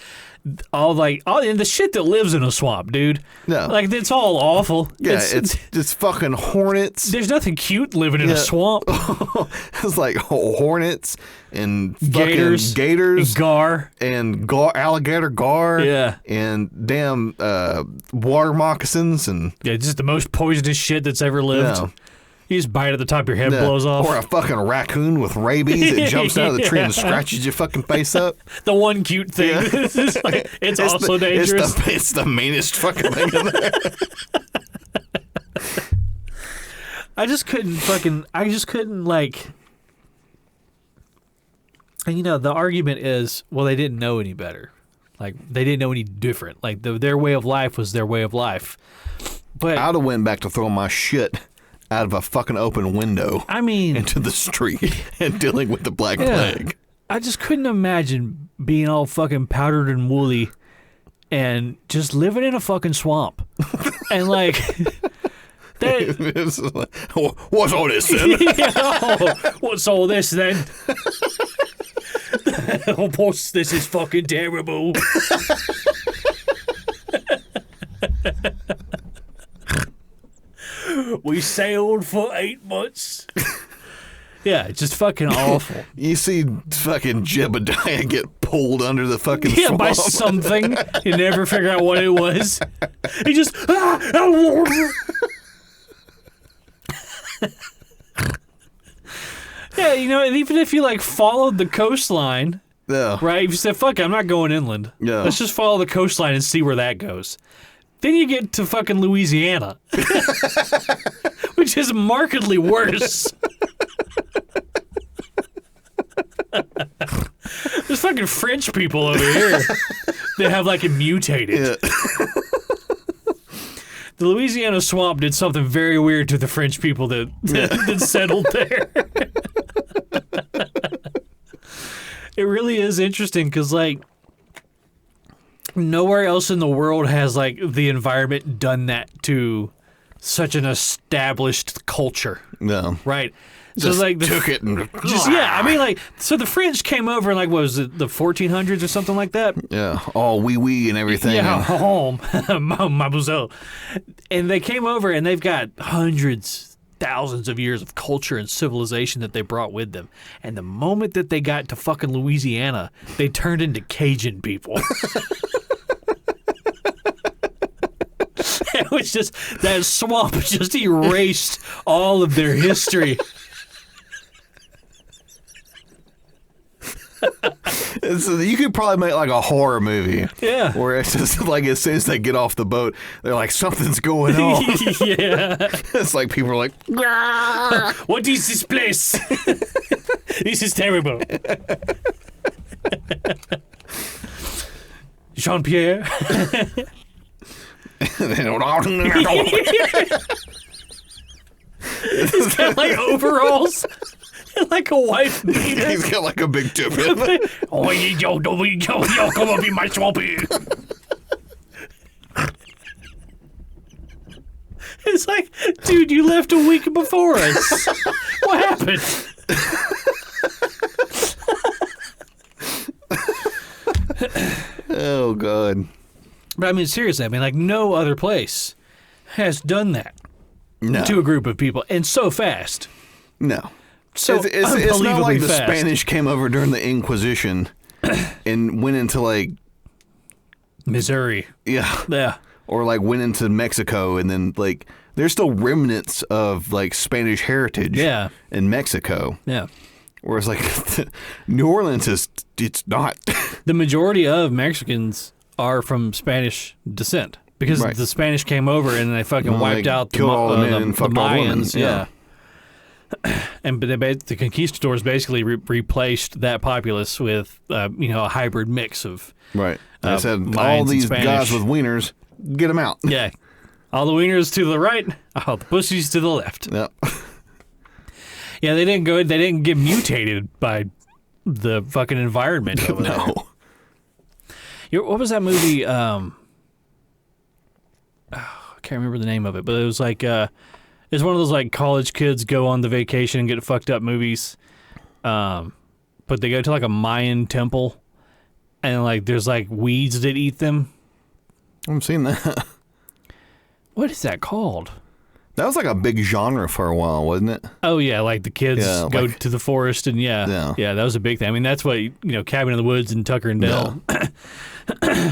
all and the shit that lives in a swamp, dude. No. Like, it's all awful. Yeah, it's just fucking hornets. There's nothing cute living in a swamp. It's like hornets and Gators. gators. Gar. And alligator gar. Yeah. And damn water moccasins. And Yeah, just the most poisonous shit that's ever lived. Yeah. You just bite at the top of your head, blows off. Or a fucking raccoon with rabies that jumps out of the tree and scratches your fucking face up. The one cute thing. Yeah. It's also dangerous. It's the meanest fucking thing in there. I just couldn't like. And the argument is, well, they didn't know any better. Like, they didn't know any different. Like, their way of life was their way of life. But I'd have went back to throwing my shit out of a fucking open window. I mean, into the street and dealing with the Black Plague. I just couldn't imagine being all fucking powdered and woolly and just living in a fucking swamp. And like, what's all this then? What's all this then? Oh, boss, this is fucking terrible. We sailed for 8 months. Yeah, it's just fucking awful. You see fucking Jebediah get pulled under the fucking swamp. By something. You never figure out what it was. He just... Yeah, and even if you, like, followed the coastline... Yeah. Right? If you said, fuck it, I'm not going inland. Yeah. Let's just follow the coastline and see where that goes. Then you get to fucking Louisiana. Which is markedly worse. There's fucking French people over here that have, like, it mutated. Yeah. The Louisiana swamp did something very weird to the French people that settled there. It really is interesting because, like, nowhere else in the world has, like, the environment done that to such an established culture. No. Right? Just so, like, took it and... I mean, like, so the French came over in, like, what was it, the 1400s or something like that? Yeah, all wee and everything. Yeah, mademoiselle. And they came over and they've got hundreds, thousands of years of culture and civilization that they brought with them. And the moment that they got to fucking Louisiana, they turned into Cajun people. It was just, that swamp just erased all of their history. You could probably make like a horror movie. Yeah. Where it's just like as soon as they get off the boat, they're like, something's going on. Yeah. It's like people are like, what is this place? This is terrible. Jean-Pierre. He's got like overalls. Like a wife beater. He's got like a big tip. Oh, yo, come up in my swampy. It's like, dude, you left a week before us. What happened? Oh, God. But I mean, seriously, like no other place has done that to a group of people, and so fast. No. So it's not like the fast. Spanish came over during the Inquisition and went into like Missouri. Yeah. Or like went into Mexico, and then like there's still remnants of like Spanish heritage in Mexico. Yeah. Whereas like New Orleans it's not. The majority of Mexicans are from Spanish descent because the Spanish came over and they fucking wiped out the Mayans. Yeah. And the conquistadors basically replaced that populace with, a hybrid mix of right. I said Mayans all these and guys with wieners, get them out. Yeah. All the wieners to the right, all the pussies to the left. Yep. Yeah, they didn't get mutated by the fucking environment over there. No. What was that movie? I can't remember the name of it, but it was like it's one of those like college kids go on the vacation and get fucked up movies. But they go to like a Mayan temple, and like there's like weeds that eat them. I haven't seen that. What is that called? That was like a big genre for a while, wasn't it? Oh yeah, like the kids go to the forest and yeah, that was a big thing. I mean, that's what Cabin in the Woods and Tucker and Dale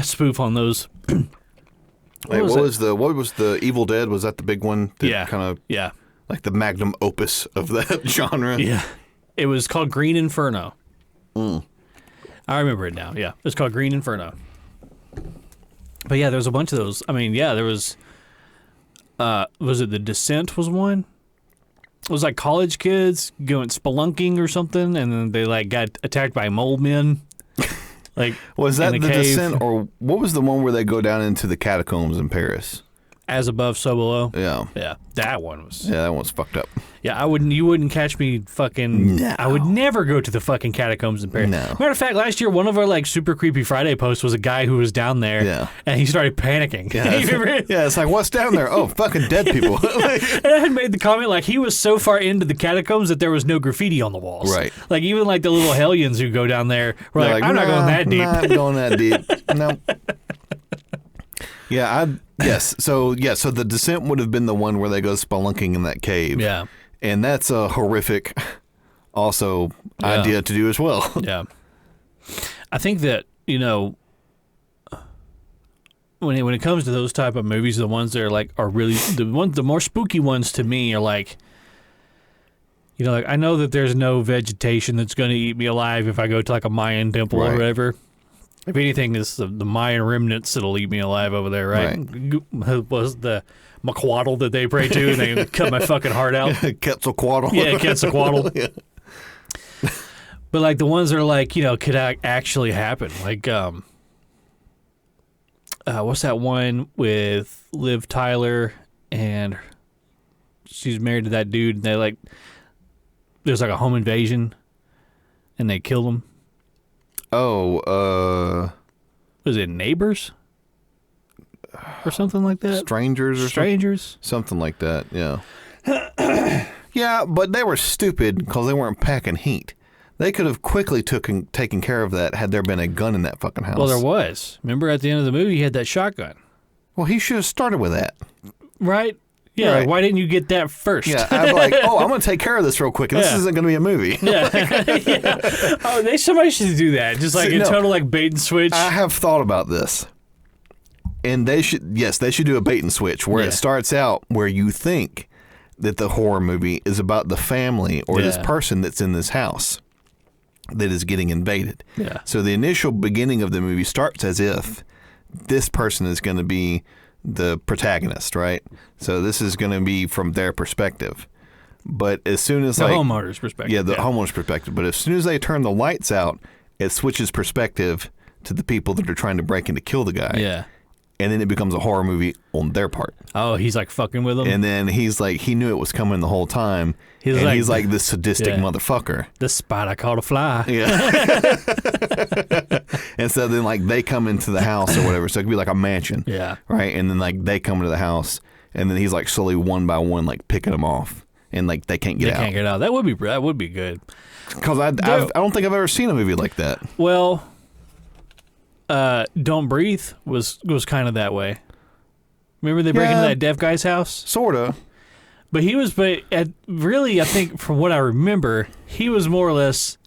spoof on those. What was the Evil Dead? Was that the big one? Kind of like the magnum opus of that genre. Yeah, it was called Green Inferno. I remember it now. Yeah, it was called Green Inferno. But yeah, there was a bunch of those. I mean, yeah, there was. Was it The Descent was one? It was like college kids going spelunking or something, and then they like got attacked by mole men. Like, was that The cave. Descent, or what was the one where they go down into the catacombs in Paris? As Above, So Below. Yeah, that one was. Yeah, that one's fucked up. Yeah, you wouldn't catch me fucking. No. I would never go to the fucking catacombs in Paris. No. Matter of fact, last year one of our like super creepy Friday posts was a guy who was down there, and he started panicking. Yeah, yeah, it's like, what's down there? Oh, fucking dead people. And I had made the comment like he was so far into the catacombs that there was no graffiti on the walls. Right. Like even like the little hellions who go down there were like, I'm not going that deep. Not going that deep. No. Yeah, So The Descent would have been the one where they go spelunking in that cave. Yeah. And that's a horrific idea to do as well. Yeah. I think that, when it comes to those type of movies, the ones that are really the more spooky ones to me are like, like I know that there's no vegetation that's going to eat me alive if I go to like a Mayan temple or whatever. If anything, it's the Mayan remnants that'll eat me alive over there, right? Was the Maquatl that they pray to, and they cut my fucking heart out. Quetzalcoatl. Yeah, Quetzalcoatl. Yeah. But like the ones that are like, could actually happen. Like, what's that one with Liv Tyler and she's married to that dude, and they like, there's like a home invasion, and they kill them. Oh, was it Neighbors? Or something like that? Strangers? Something like that, yeah. Yeah, but they were stupid because they weren't packing heat. They could have quickly taken care of that had there been a gun in that fucking house. Well, there was. Remember at the end of the movie, he had that shotgun. Well, he should have started with that. Right? Yeah, like, why didn't you get that first? Yeah, I'm like, I'm going to take care of this real quick. This isn't going to be a movie. Yeah. Oh, somebody should do that. Just like total like bait and switch. I have thought about this. And they should do a bait and switch where it starts out where you think that the horror movie is about the family or this person that's in this house that is getting invaded. Yeah. So the initial beginning of the movie starts as if this person is going to be the protagonist, right? So this is going to be from their perspective. But as soon as the homeowner's perspective. Yeah, the homeowner's perspective. But as soon as they turn the lights out, it switches perspective to the people that are trying to break in to kill the guy. Yeah. And then it becomes a horror movie on their part. Oh, he's like fucking with them? And then he's like, he knew it was coming the whole time. He's like this sadistic motherfucker. The spider caught a fly. Yeah. And so then like they come into the house or whatever. So it could be like a mansion. Yeah. Right. And then like they come into the house and then he's like slowly one by one like picking them off. And like they can't get out. They can't get out. That would be good. Because I don't think I've ever seen a movie like that. Well, Don't Breathe was kind of that way. Remember they break into that deaf guy's house? Sorta. But really, I think from what I remember, he was more or less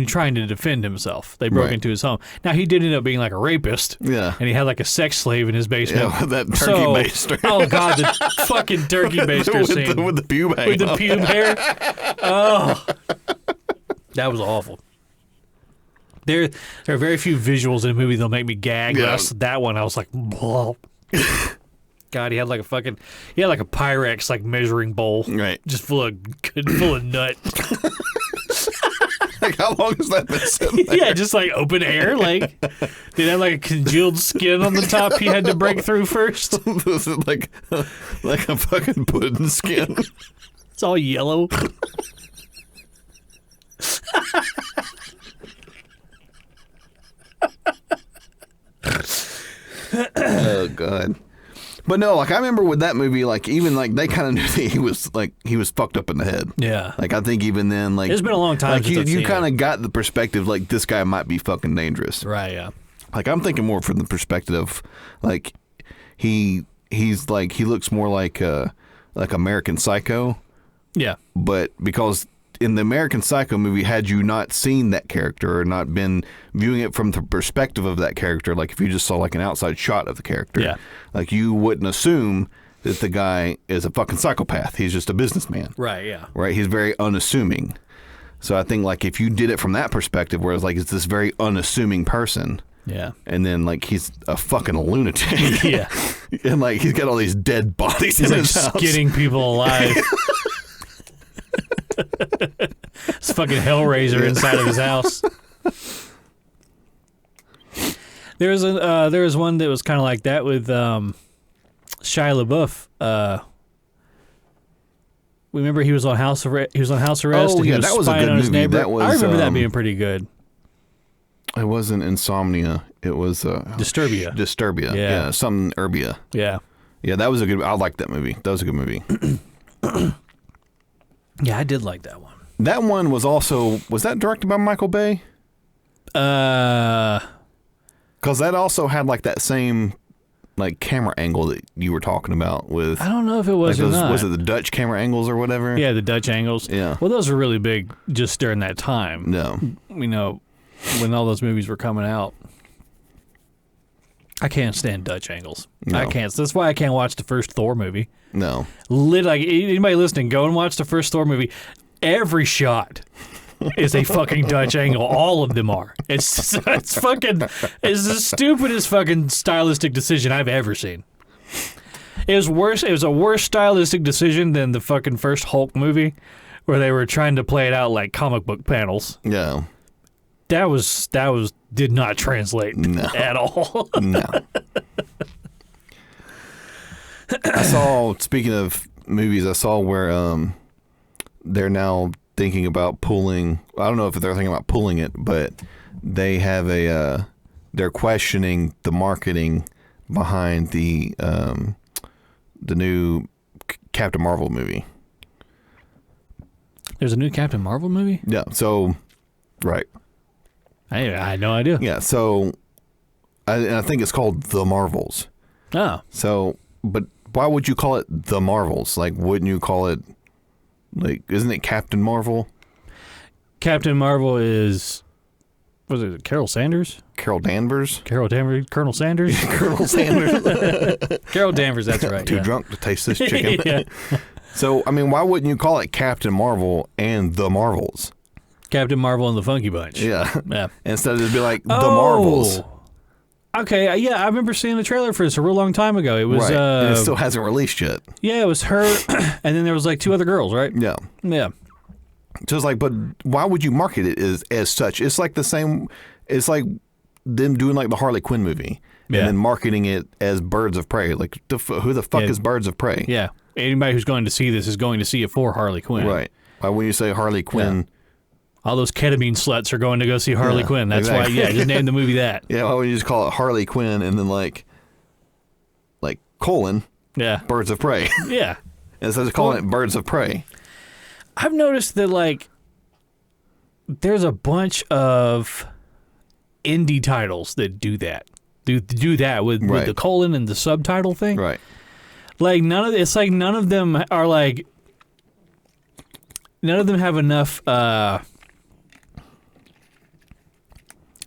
trying to defend himself. They broke into his home. Now, he did end up being like a rapist. Yeah. And he had like a sex slave in his basement. Yeah, that turkey baster. Oh, God, the fucking turkey baster scene. With the pube hair. With the pube hair. Oh. That was awful. There are very few visuals in a movie that'll make me gag. Yeah. But that one, I was like, blah. God, he had like a Pyrex like measuring bowl, right? Just full of nut. Like, how long has that been sitting there? Yeah, just like open air. Like, did it have like a congealed skin on the top he had to break through first? Was it like a fucking pudding skin? It's all yellow. Oh God. But no, like I remember with that movie, like even like they kind of knew that he was fucked up in the head. Yeah. Like I think even then, like it's been a long time. Like since you kind of got the perspective, like this guy might be fucking dangerous. Right. Yeah. Like I'm thinking more from the perspective of like he's like he looks more like American Psycho. Yeah. But because in the American Psycho movie, had you not seen that character or not been viewing it from the perspective of that character, like if you just saw like an outside shot of the character, yeah, like you wouldn't assume that the guy is a fucking psychopath. He's just a businessman. Right, yeah. Right? He's very unassuming. So I think like if you did it from that perspective, where it's like it's this very unassuming person. Yeah. And then like he's a fucking lunatic. Yeah. And like he's got all these dead bodies he's in like his house. Skinning people alive. It's fucking Hellraiser inside of his house. There was one that was kind of like that with Shia LaBeouf. Remember he was on house arrest. He was on house arrest. Oh and he yeah, was that was a spying good on his movie. neighbor. That was, I remember that being pretty good. It wasn't Insomnia. It was Disturbia. Disturbia. Yeah. Something Urbia. Yeah. Yeah, that was a good. I liked that movie. That was a good movie. Yeah, I did like that one. That one was that directed by Michael Bay? Uh, Because that also had like that same like camera angle that you were talking about with. I don't know if it was like or not. Was it the Dutch camera angles or whatever? Yeah, the Dutch angles. Yeah. Well, those were really big just during that time. No. You know, when all those movies were coming out. I can't stand Dutch angles. No. I can't. That's why I can't watch the first Thor movie. No. Like anybody listening, go and watch the first Thor movie. Every shot is a fucking Dutch angle. All of them are. It's the stupidest fucking stylistic decision I've ever seen. It was worse. It was a worse stylistic decision than the fucking first Hulk movie, where they were trying to play it out like comic book panels. Yeah. That did not translate at all. No. I saw, speaking of movies, I saw where they're now thinking about pulling, I don't know if they're thinking about pulling it, but they have they're questioning the marketing behind the new Captain Marvel movie. There's a new Captain Marvel movie? Yeah, so, right. I had no idea. Yeah, so I think it's called The Marvels. Oh. So, but why would you call it The Marvels? Like, wouldn't you call it, like, isn't it Captain Marvel? Captain Marvel is, was it Carol Sanders? Carol Danvers? Carol Danvers? Colonel Sanders? Colonel Sanders. Carol Danvers, that's right. Too yeah. drunk to taste this chicken. Yeah. So, I mean, why wouldn't you call it Captain Marvel and The Marvels? Captain Marvel and the Funky Bunch. Yeah. Yeah. Instead of just be like, The Marvels. Okay, yeah, I remember seeing the trailer for this a real long time ago. It was, right. And it still hasn't released yet. Yeah, it was her, and then there was like two other girls, right? Yeah. Yeah. So it's like, but why would you market it as such? It's like the same, it's like them doing like the Harley Quinn movie. Yeah. And then marketing it as Birds of Prey. Like, who the fuck is Birds of Prey? Yeah. Anybody who's going to see this is going to see it for Harley Quinn. Right. Why when you say Harley Quinn... Yeah. All those ketamine sluts are going to go see Harley Quinn. That's exactly. why, just name the movie that. Yeah, why would you just call it Harley Quinn and then like colon, Birds of Prey. Yeah. Instead of calling it Birds of Prey. I've noticed that, like, there's a bunch of indie titles that do that. Do that with the colon and the subtitle thing. Right. Like, none of them have enough,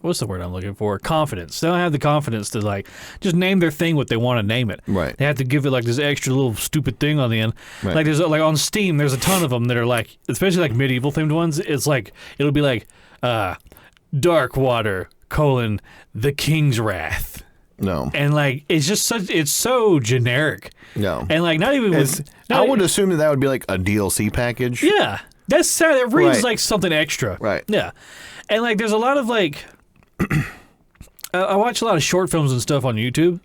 what's the word I'm looking for? Confidence. They don't have the confidence to, like, just name their thing what they want to name it. Right. They have to give it, like, this extra little stupid thing on the end. Right. Like, there's, like, on Steam, there's a ton of them that are, like, especially, like, medieval-themed ones. It's, like, it'll be, like, Dark Water, the King's Wrath. No. And, like, it's just it's so generic. No. And, like, not even with... I would assume that would be, like, a DLC package. Yeah. It reads like something extra. Right. Yeah. And like there's a lot of like I watch a lot of short films and stuff on YouTube,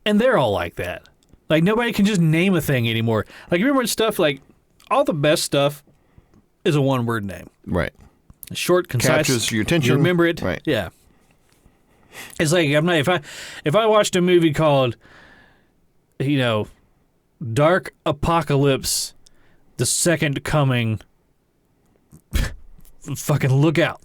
and they're all like that. Like nobody can just name a thing anymore. Like you remember stuff like all the best stuff is a one-word name. Right. Short, concise. Captures your attention. You remember it. Right. Yeah. It's like if I watched a movie called, Dark Apocalypse, The Second Coming, fucking look out.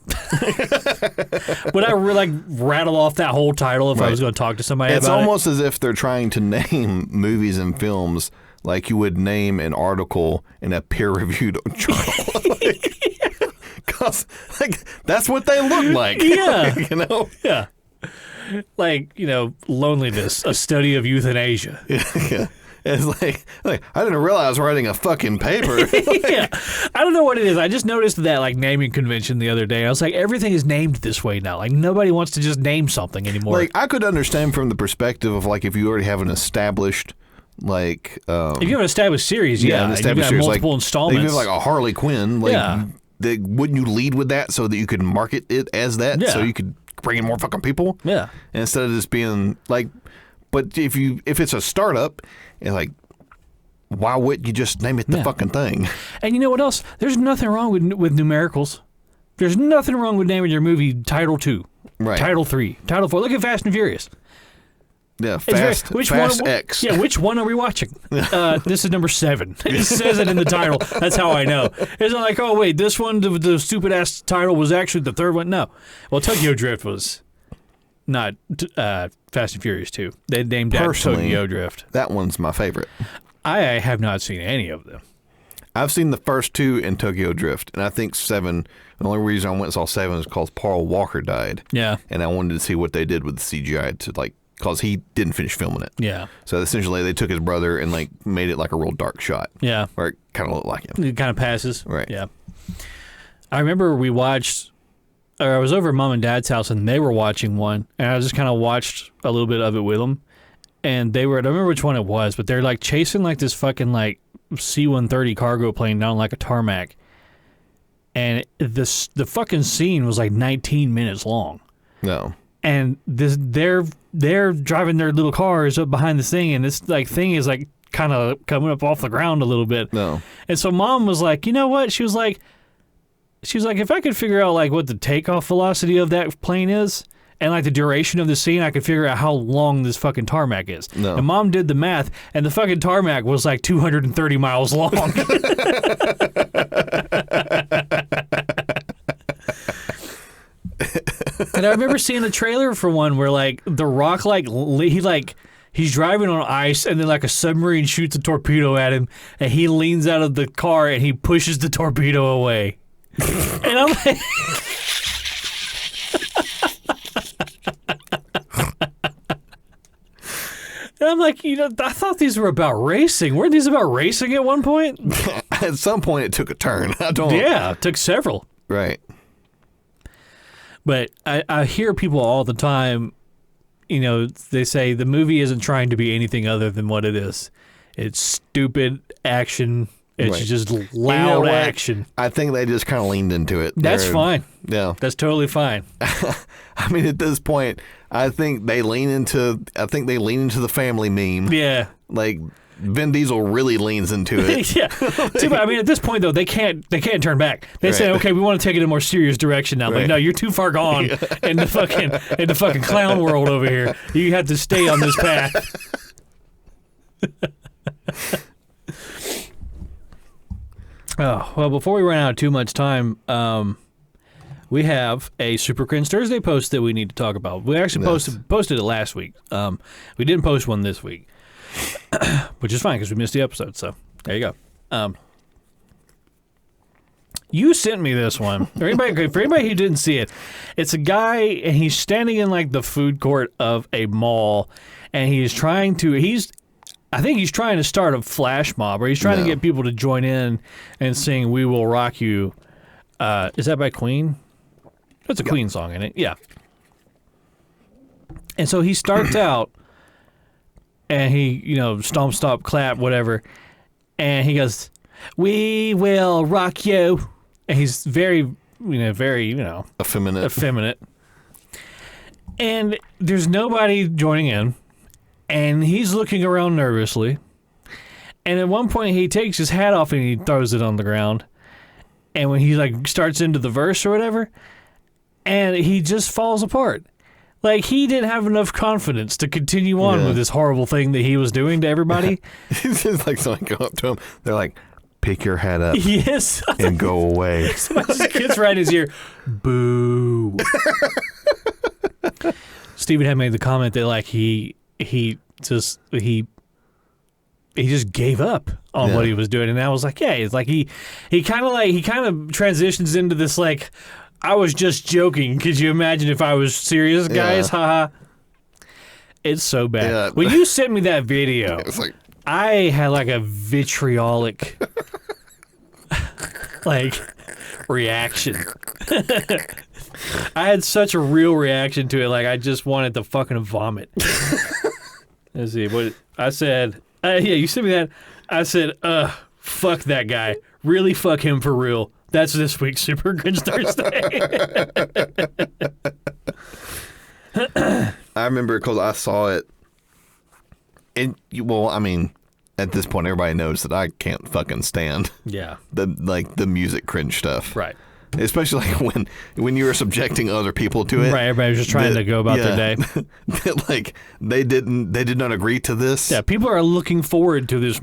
Would I really rattle off that whole title if I was going to talk to somebody about it? It's almost as if they're trying to name movies and films like you would name an article in a peer-reviewed journal. Because that's what they look like. Yeah. Yeah. Like, Loneliness, a study of euthanasia. Yeah. It's like I didn't realize I was writing a fucking paper. Yeah. I don't know what it is. I just noticed that naming convention the other day. I was like, everything is named this way now. Like nobody wants to just name something anymore. Like I could understand from the perspective of if you already have an established if you have an established series, an established series, multiple installments. If you have a Harley Quinn, wouldn't you lead with that so that you could market it as that? Yeah. So you could bring in more fucking people? Yeah. Instead of just being but if it's a startup, it's why wouldn't you just name it the fucking thing? And you know what else? There's nothing wrong with numericals. There's nothing wrong with naming your movie Title 2, right. Title 3, Title 4. Look at Fast and Furious. Yeah, Fast X. Yeah, which one are we watching? This is number 7. It says it in the title. That's how I know. It's not like, oh, wait, this one, the stupid-ass title was actually the third one. No. Well, Tokyo Drift was not Fast and Furious 2. They named that Tokyo Drift. That one's my favorite. I have not seen any of them. I've seen the first 2 in Tokyo Drift, and I think 7, the only reason I went and saw 7 is because Paul Walker died. Yeah. And I wanted to see what they did with the CGI to because he didn't finish filming it. Yeah. So essentially they took his brother and made it like a real dark shot. Yeah. Where it kind of looked like him. It kind of passes. Right. Yeah. I remember I was over at Mom and Dad's house and they were watching one, and I just kind of watched a little bit of it with them. And I don't remember which one it was, but they're chasing this fucking C-130 cargo plane down a tarmac. And the fucking scene was 19 minutes long. No. And they're driving their little cars up behind this thing, and this thing is kind of coming up off the ground a little bit. No. And so Mom was like, you know what? She was like, if I could figure out what the takeoff velocity of that plane is, and the duration of the scene, I could figure out how long this fucking tarmac is. No. And Mom did the math, and the fucking tarmac was 230 miles long. And I remember seeing the trailer for one where The Rock he's driving on ice, and then a submarine shoots a torpedo at him, and he leans out of the car and he pushes the torpedo away. And I'm like, I thought these were about racing. Weren't these about racing at one point? At some point, it took a turn. Yeah, it took several. Right. But I hear people all the time, they say the movie isn't trying to be anything other than what it is. It's stupid action. It's just loud action. I think they just kind of leaned into it. That's fine. Yeah. That's totally fine. I mean, at this point, I think they lean into the family meme. Yeah. Vin Diesel really leans into it. Yeah. Too bad. I mean, at this point though, they can't turn back. They say, okay, we want to take it in a more serious direction now. But no, you're too far gone in the fucking clown world over here. You have to stay on this path. Oh, well, before we run out of too much time, we have a Super Cringe Thursday post that we need to talk about. We actually posted it last week. We didn't post one this week, which is fine because we missed the episode. So there you go. You sent me this one. For anybody who didn't see it, it's a guy and he's standing in the food court of a mall, and I think he's trying to start a flash mob, or he's trying to get people to join in and sing "We Will Rock You." Is that by Queen? That's a Queen song, isn't it? Yeah. And so he starts out, and he, stomp, stop, clap, whatever, and he goes, "We will rock you. And he's very effeminate. And there's nobody joining in. And he's looking around nervously. And at one point, he takes his hat off and he throws it on the ground. And when he like starts into the verse or whatever, and he just falls apart. Like, he didn't have enough confidence to continue on with this horrible thing that he was doing to everybody. It's just like someone go up to him. They're like, pick your head up and go away. Somebody gets right in his ear. Boo. Stephen had made the comment that like he just gave up on what he was doing, and I was like, yeah, it's like he kind of transitions into this like, I was just joking. Could you imagine if I was serious, guys? Haha. It's so bad. Yeah. When you sent me that video, it's like, I had like a vitriolic like reaction. I had such a real reaction to it. Like, I just wanted to fucking vomit. Let's see what I said. Yeah, you sent me that. I said, fuck that guy. Really fuck him for real. That's this week's Super Cringe Thursday. I remember because I saw it. And, well, I mean, at this point, everybody knows that I can't fucking stand the music cringe stuff. Right. Especially like when you were subjecting other people to it. Right, everybody was just trying to go about their day. Like they did not agree to this. Yeah, people are looking forward to this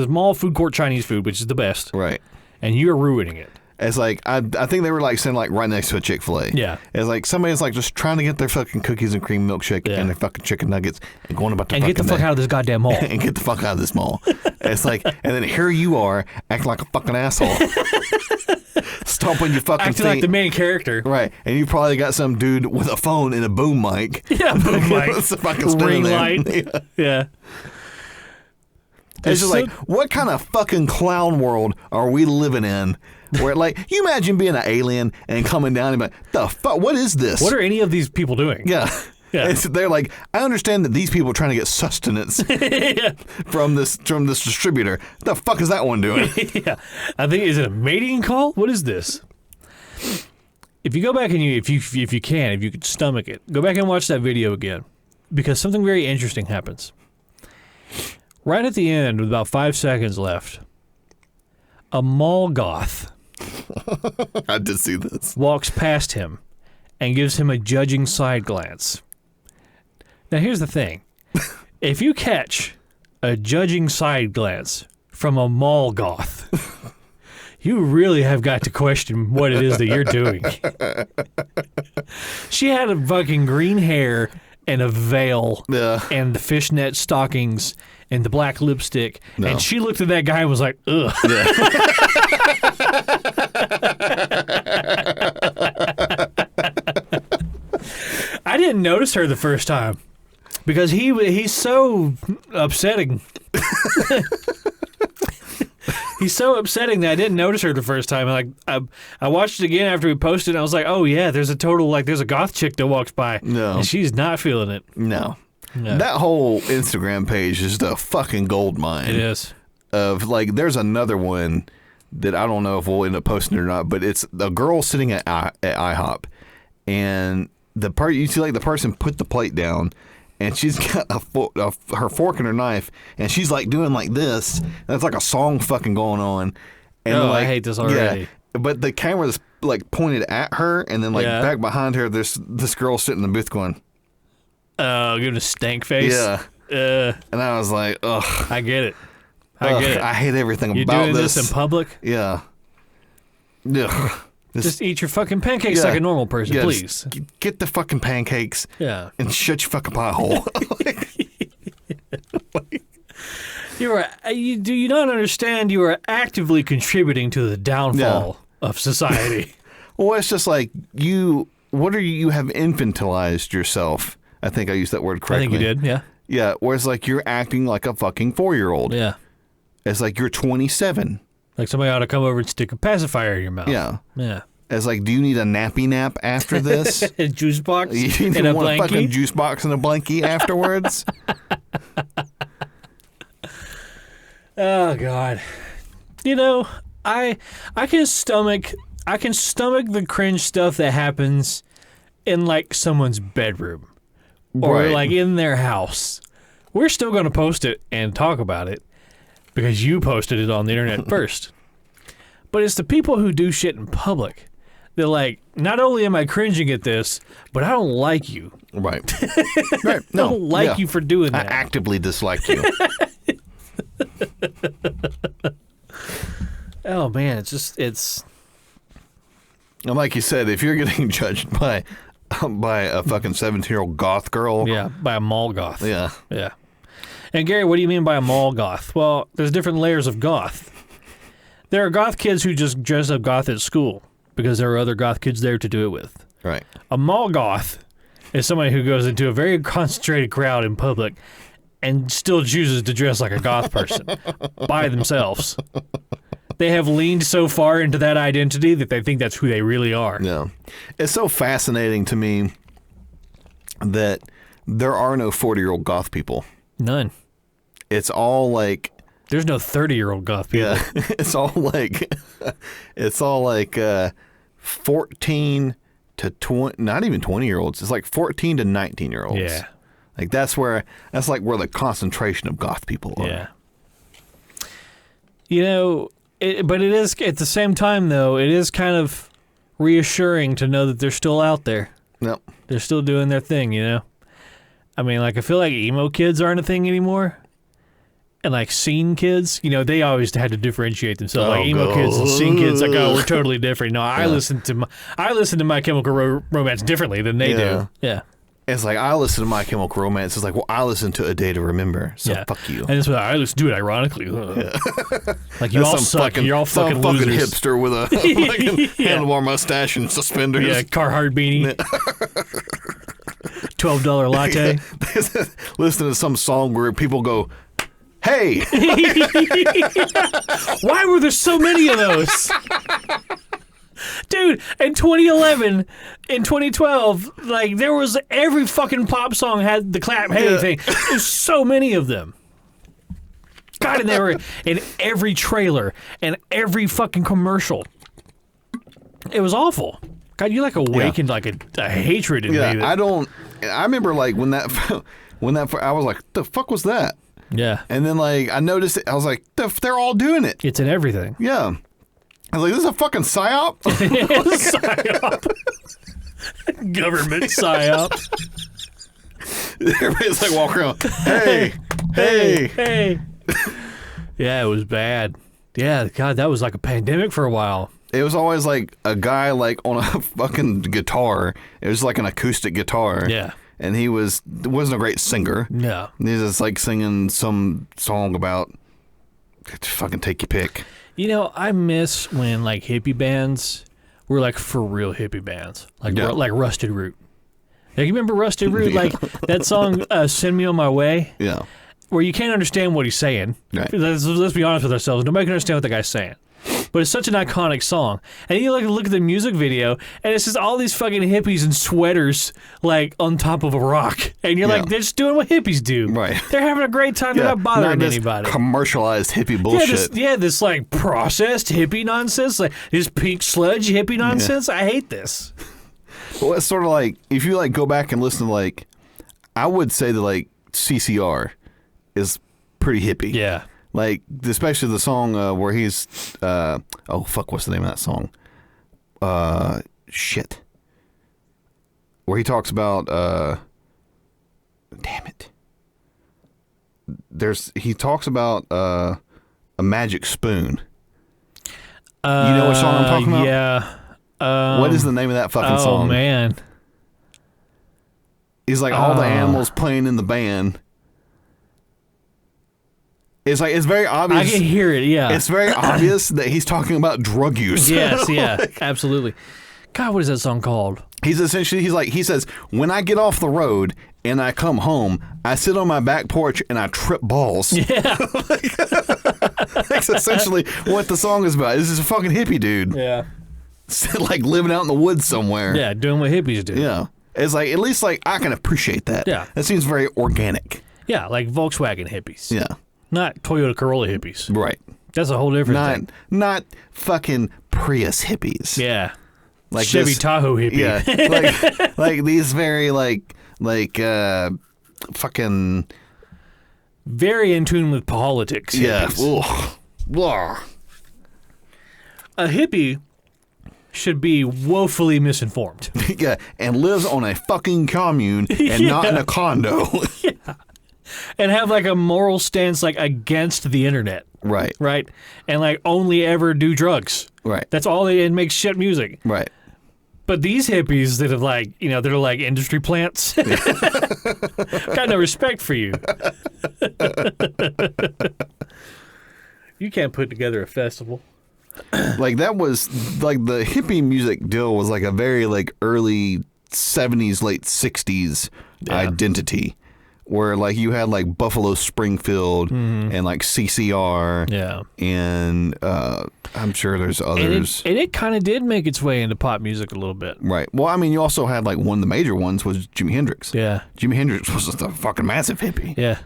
mall food court Chinese food, which is the best. Right. And you're ruining it. It's like I think they were like sitting like right next to a Chick-fil-A. Yeah. It's like somebody's like just trying to get their fucking cookies and cream milkshake and their fucking chicken nuggets and going about their fucking get the fuck out of this goddamn mall. And get the fuck out of this mall. It's like, and then here you are acting like a fucking asshole. Stomping your fucking acting feet. like the main character. Right. And you probably got some dude with a phone and a boom mic. Yeah, boom mic. Ring light. Yeah. It's just like, what kind of fucking clown world are we living in? Where, like, you imagine being an alien and coming down and be like, the fuck, what is this? What are any of these people doing? Yeah. They're like, I understand that these people are trying to get sustenance from this distributor. The fuck is that one doing? Yeah. I think, is it a mating call? What is this? If you go back and if you could stomach it, go back and watch that video again, because something very interesting happens. Right at the end, with about 5 seconds left, a mall goth I did see this. Walks past him and gives him a judging side glance. Now, here's the thing. If you catch a judging side glance from a mall goth, you really have got to question what it is that you're doing. She had a fucking green hair and a veil and the fishnet stockings and the black lipstick. No. And she looked at that guy and was like, ugh. Yeah. I didn't notice her the first time because he's so upsetting. He's so upsetting that I didn't notice her the first time. Like I watched it again after we posted, and I was like, "Oh yeah, there's a goth chick that walks by, and she's not feeling it." No, that whole Instagram page is a fucking gold mine. It is. Of like, there's another one that I don't know if we'll end up posting it or not, but it's a girl sitting at IHOP, and you see like the person put the plate down. And she's got her fork and her knife, and she's like doing like this. And it's like a song fucking going on. And I hate this already. Yeah, but the camera's like pointed at her, and then like back behind her, there's this girl sitting in the booth going, giving a stank face. Yeah. And I was like, ugh. I get it. I get it. I hate everything You're about doing this in public? Yeah. Ugh. Just eat your fucking pancakes like a normal person, please. Get the fucking pancakes. Yeah. And shut your fucking pie hole. Do you not understand you are actively contributing to the downfall of society? Well, it's just like you have infantilized yourself. I think I used that word correctly. I think you did, yeah. Yeah, where it's like you're acting like a fucking 4-year-old. Yeah. It's like you're 27. Like somebody ought to come over and stick a pacifier in your mouth. Yeah. Yeah. It's like, do you need a nappy nap after this? A juice box you need and a want blankie? A fucking juice box and a blankie afterwards? Oh, God. You know, I can stomach the cringe stuff that happens in like someone's bedroom or like in their house. We're still going to post it and talk about it because you posted it on the internet first. But it's the people who do shit in public. They're like, not only am I cringing at this, but I don't like you. Right. Right. No, I don't like you for doing that. I actively dislike you. Oh man, it's. And like you said, if you're getting judged by a fucking 17-year-old goth girl. Yeah, by a mall goth. Yeah. Yeah. And Gary, what do you mean by a mall goth? Well, there's different layers of goth. There are goth kids who just dress up goth at school because there are other goth kids there to do it with. Right. A mall goth is somebody who goes into a very concentrated crowd in public and still chooses to dress like a goth person by themselves. They have leaned so far into that identity that they think that's who they really are. Yeah. It's so fascinating to me that there are no 40-year-old goth people. None. It's all like... There's no 30-year-old goth people. Yeah. It's all like 14 to 20, not even 20-year-olds. It's like 14 to 19-year-olds. Yeah. Like that's like where the concentration of goth people are. Yeah. You know, but it is, at the same time, though, it is kind of reassuring to know that they're still out there. Yep. They're still doing their thing, you know? I mean, like, I feel like emo kids aren't a thing anymore. And, like, scene kids, you know, they always had to differentiate themselves. Like, emo kids and scene kids, like, oh, we're totally different. No, I listen to My Chemical Romance differently than they do. Yeah. It's like, I listen to My Chemical Romance. It's like, well, I listen to A Day to Remember, so fuck you. And it's what I listen to it ironically. Yeah. Like, you all suck. You're all fucking losers. Hipster with a fucking handlebar mustache and suspenders. Yeah, Carhartt beanie. $12 latte. Listen to some song where people go, hey! Why were there so many of those? Dude, in 2011, in 2012, like, there was every fucking pop song had the clap hey thing. There's so many of them. God, and they were in every trailer and every fucking commercial. It was awful. God, you like awakened like a hatred in me. I remember like when that I was like, the fuck was that? Yeah. And then like I noticed it, I was like, they're all doing it. It's in everything. Yeah. I was like, this is a fucking psyop? Psyop. Government psyop. Everybody's like walking around, hey. Yeah, it was bad. Yeah, God, that was like a pandemic for a while. It was always like a guy like on a fucking guitar. It was like an acoustic guitar. Yeah. And he wasn't a great singer. No. He was just like singing some song about fucking take your pick. You know, I miss when like hippie bands were like for real hippie bands, like like Rusted Root. Like, you remember Rusted Root? Yeah. Like that song, "Send Me on My Way." Yeah. Where you can't understand what he's saying. Right. Let's be honest with ourselves. Nobody can understand what the guy's saying. But it's such an iconic song. And you look at the music video, and it's just all these fucking hippies in sweaters, like, on top of a rock. And you're like, they're just doing what hippies do. Right. They're having a great time. They're not bothering anybody. Commercialized hippie bullshit. This, like, processed hippie nonsense. Like, this pink sludge hippie nonsense. I hate this. Well, it's sort of like, if you, like, go back and listen to, like, I would say that, like, CCR is pretty hippie. Yeah. Like, especially the song where he's, what's the name of that song? Shit. Where he talks about, damn it. He talks about a magic spoon. You know what song I'm talking about? Yeah. What is the name of that fucking song? Oh, man. He's like all the animals playing in the band. It's like, it's very obvious. I can hear it, yeah. It's very obvious that he's talking about drug use. Yes, yeah, absolutely. God, what is that song called? He says, when I get off the road and I come home, I sit on my back porch and I trip balls. Yeah. That's essentially what the song is about. This is a fucking hippie dude. Yeah. Like living out in the woods somewhere. Yeah, doing what hippies do. Yeah. It's like, at least like I can appreciate that. Yeah. That seems very organic. Yeah, like Volkswagen hippies. Yeah. Not Toyota Corolla hippies. Right. That's a whole different thing. Not fucking Prius hippies. Yeah. Like Chevy Tahoe hippie. Yeah. like these very fucking very in tune with politics. Yeah. A hippie should be woefully misinformed. Yeah, and lives on a fucking commune and not in a condo. Yeah. And have like a moral stance like against the internet. Right. Right? And like only ever do drugs. Right. That's all they and make shit music. Right. But these hippies that have like, they're like industry plants. Got no respect for you. You can't put together a festival. Like that was like the hippie music deal was like a very like early 70s, late 60s identity where like you had like Buffalo Springfield and like CCR. Yeah. And I'm sure there's others. And it kind of did make its way into pop music a little bit. Right. Well, I mean, you also had like one of the major ones was Jimi Hendrix. Yeah. Jimi Hendrix was just a fucking massive hippie. Yeah.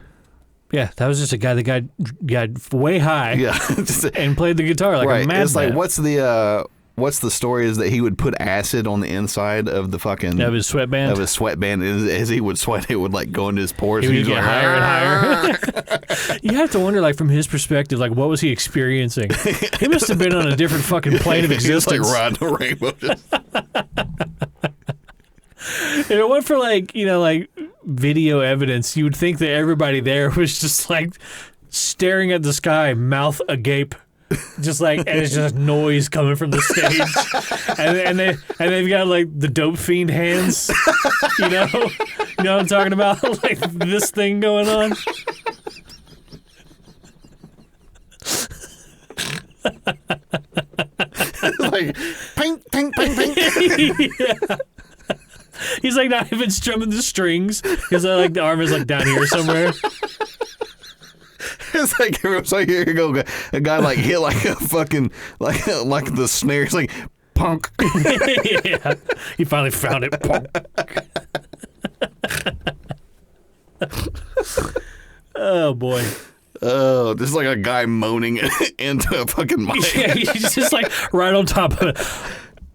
Yeah, that was just a guy that got way high and played the guitar like a madman. It's like, what's the story is that he would put acid on the inside of the fucking... Of his sweatband? Of his sweatband. As he would sweat, it would like go into his pores. He would get higher and higher. You have to wonder, like, from his perspective, like, what was he experiencing? He must have been on a different fucking plane of existence. He was like riding a rainbow. If it went for like, like video evidence, you would think that everybody there was just like staring at the sky, mouth agape, just like, and it's just noise coming from the stage, and they've got like the dope fiend hands, you know what I'm talking about, like this thing going on. Like ping, ping, ping, ping. Yeah. He's like not even strumming the strings because like the arm is like down here somewhere. It's like here you go, a guy like hit like a fucking like the snare. It's like punk. Yeah, he finally found it. Punk. Oh boy. Oh, this is like a guy moaning into a fucking mic. Yeah, he's just like right on top of it.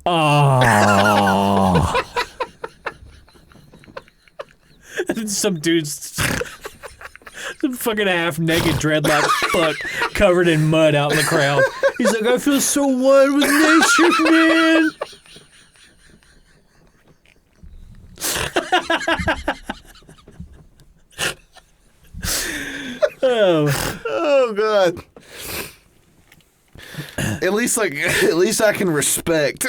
Oh. Some dude's some fucking half-naked dreadlock fuck covered in mud out in the crowd. He's like, I feel so one with nature, man. Oh God. At least I can respect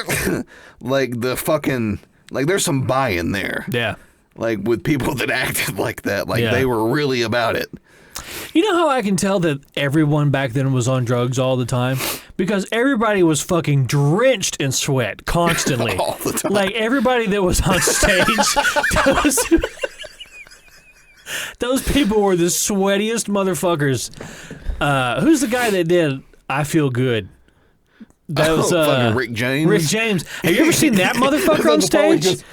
like the fucking like there's some buy-in there. Yeah. Like with people that acted like that, like they were really about it. You know how I can tell that everyone back then was on drugs all the time? Because everybody was fucking drenched in sweat constantly. All the time. Like everybody that was on stage, those people were the sweatiest motherfuckers. Who's the guy that did I Feel Good? That was fucking Rick James. Rick James. Have you ever seen that motherfucker on stage?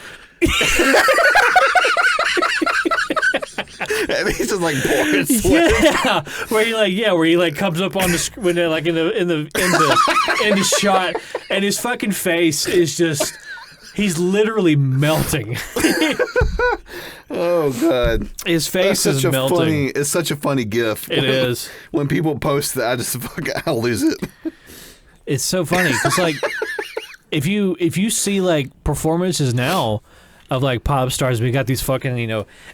And he's just like pouring sweat. Yeah, where he comes up on the when they're like in the shot, and his fucking face is just he's literally melting. Oh God, his face is melting. It's such a funny gif. It is. When people post that, I'll lose it. It's so funny because like if you see like performances now of like pop stars, we got these fucking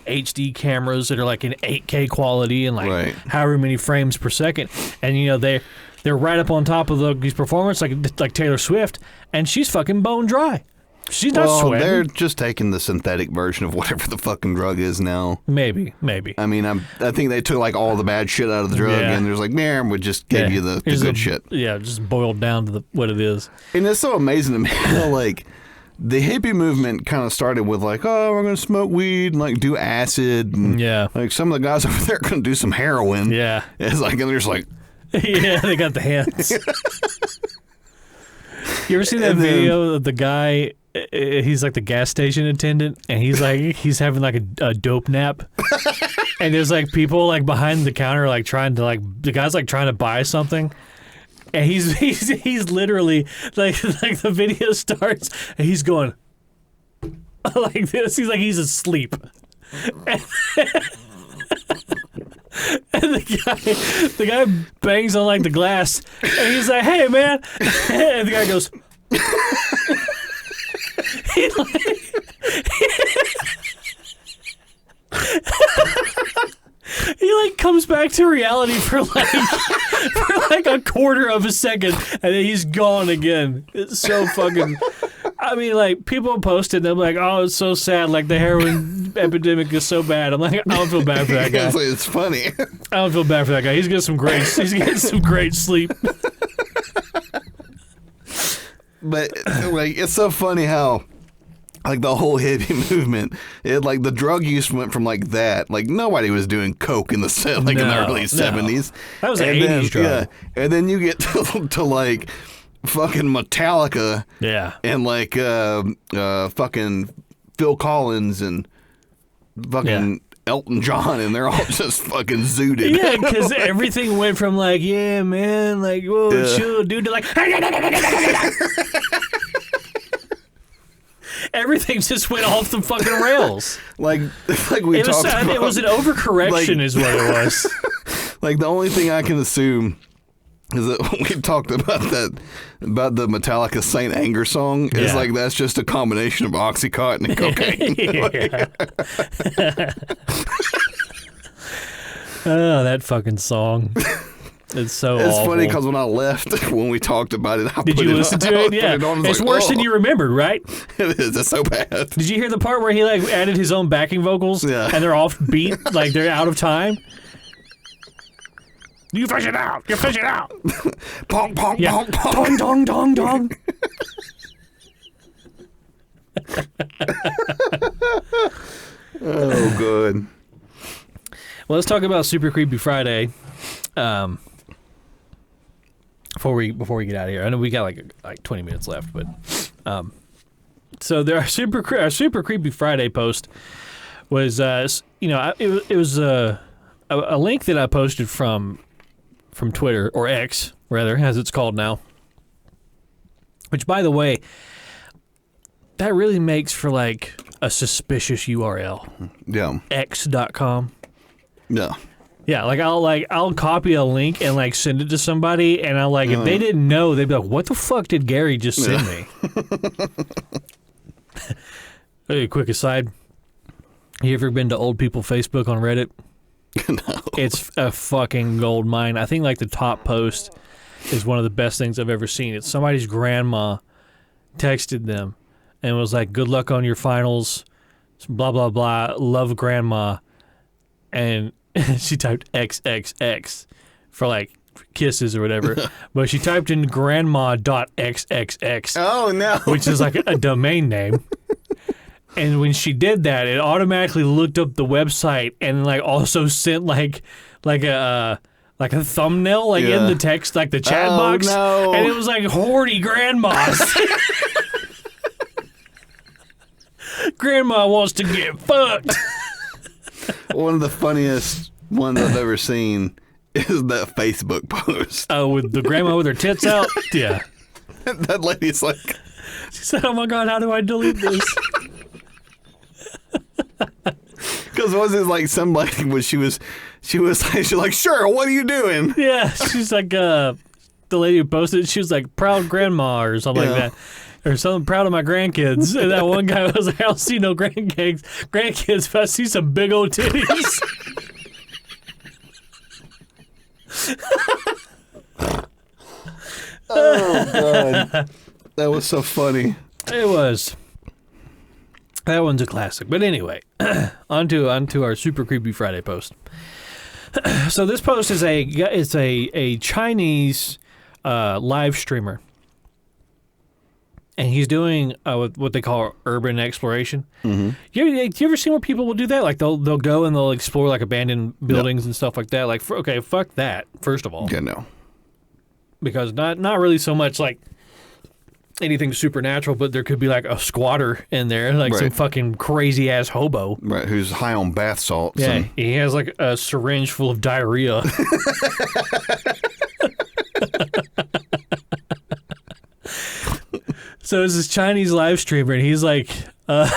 HD cameras that are like in 8K quality and like however many frames per second, and they're right up on top of these performances like Taylor Swift, and she's fucking bone dry. She's not sweating. They're just taking the synthetic version of whatever the fucking drug is now. Maybe. I mean, I think they took like all the bad shit out of the drug, and there's like, man, we just gave you the good shit. Yeah, just boiled down to what it is. And it's so amazing to me how like the hippie movement kind of started with like, oh, we're gonna smoke weed and like do acid, and like some of the guys over there are gonna do some heroin. Yeah, it's like, and they're just like, yeah, they got the hands. You ever see that video of the guy? He's like the gas station attendant, and he's having like a dope nap, and there's like people like behind the counter like trying to like the guy's like trying to buy something, And he's literally like the video starts and he's going like this. He's like he's asleep. And the guy bangs on like the glass and he's like, "Hey man," and the guy goes. He like comes back to reality for like a quarter of a second, and then he's gone again. It's so fucking. I mean, like people posted, they're like, "Oh, it's so sad. Like the heroin epidemic is so bad." I'm like, I don't feel bad for that guy. It's funny. I don't feel bad for that guy. He's getting some great sleep. But like, it's so funny how. Like the whole hippie movement, like the drug use went from like that, like nobody was doing coke in the in the early 70s. That was an 80s drug. Yeah, and then you get to like fucking Metallica, and like fucking Phil Collins and fucking Elton John, and they're all just fucking zooted. Yeah, because everything went from like, yeah, man, like, whoa, chill, dude, to like. Everything just went off the fucking rails. like we talked about. It was an overcorrection is what it was. Like the only thing I can assume is that when we talked about the Metallica Saint Anger song, is like that's just a combination of Oxycontin and cocaine. Oh, that fucking song. It's so It's awful. funny because when I left, when we talked about it, Did you listen to it? Yeah. It's worse than you remembered, right? It is. It's so bad. Did you hear the part where he like added his own backing vocals? Yeah. And they're off beat, like they're out of time? You fish it out. You fish it out. Pong, pong, pong, pong. Dong, dong, dong, dong. Oh, good. Well, let's talk about Super Creepy Friday. Before we get out of here, I know we got like 20 minutes left, but so there, our super creepy Friday post was it was a link that I posted from Twitter, or X rather, as it's called now. Which, by the way, that really makes for like a suspicious URL. Yeah. X.com. Yeah. Yeah, like I'll copy a link and like send it to somebody, and I'll like if they didn't know, they'd be like, "What the fuck did Gary just send me?" Hey, quick aside: you ever been to old people Facebook on Reddit? No. It's a fucking gold mine. I think like the top post is one of the best things I've ever seen. It's somebody's grandma texted them and was like, "Good luck on your finals, blah blah blah. Love, grandma," and she typed XXX for like kisses or whatever, but she typed in grandma.xxx. Oh no! Which is like a domain name. And when she did that, it automatically looked up the website and like also sent like a thumbnail in the text, like the chat box. No. And it was like horny grandmas. Grandma wants to get fucked. One of the funniest ones I've ever seen is that Facebook post. Oh, with the grandma with her tits out? Yeah. That lady's like... She said, "Oh my God, how do I delete this?" Because was it like some lady when she was like, "Sure, what are you doing?" Yeah, she's like, the lady who posted, she was like, "Proud grandma," or something like that. Or something, "Proud of my grandkids." And that one guy was like, "I don't see no grandkids, but I see some big old titties." Oh, God. That was so funny. It was. That one's a classic. But anyway, onto our Super Creepy Friday post. So this post is a Chinese live streamer. And he's doing what they call urban exploration. Mm-hmm. You ever seen where people will do that? Like they'll go and they'll explore like abandoned buildings and stuff like that. Like, okay, fuck that. First of all, Yeah, no. Because not really so much like anything supernatural, but there could be like a squatter in there, like some fucking crazy ass hobo. Right, who's high on bath salts. Yeah, And... he has like a syringe full of diarrhea. So it's this Chinese live streamer, and he's like, I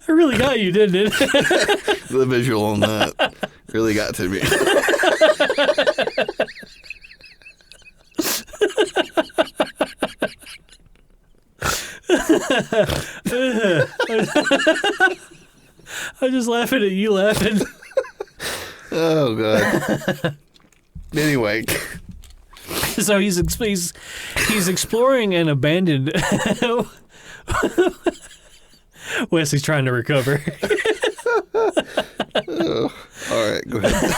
really got you, didn't it? The visual on that really got to me. I'm just laughing at you laughing. Oh, God. Anyway. So he's exploring an abandoned... Wesley's trying to recover. Oh, all right, go ahead.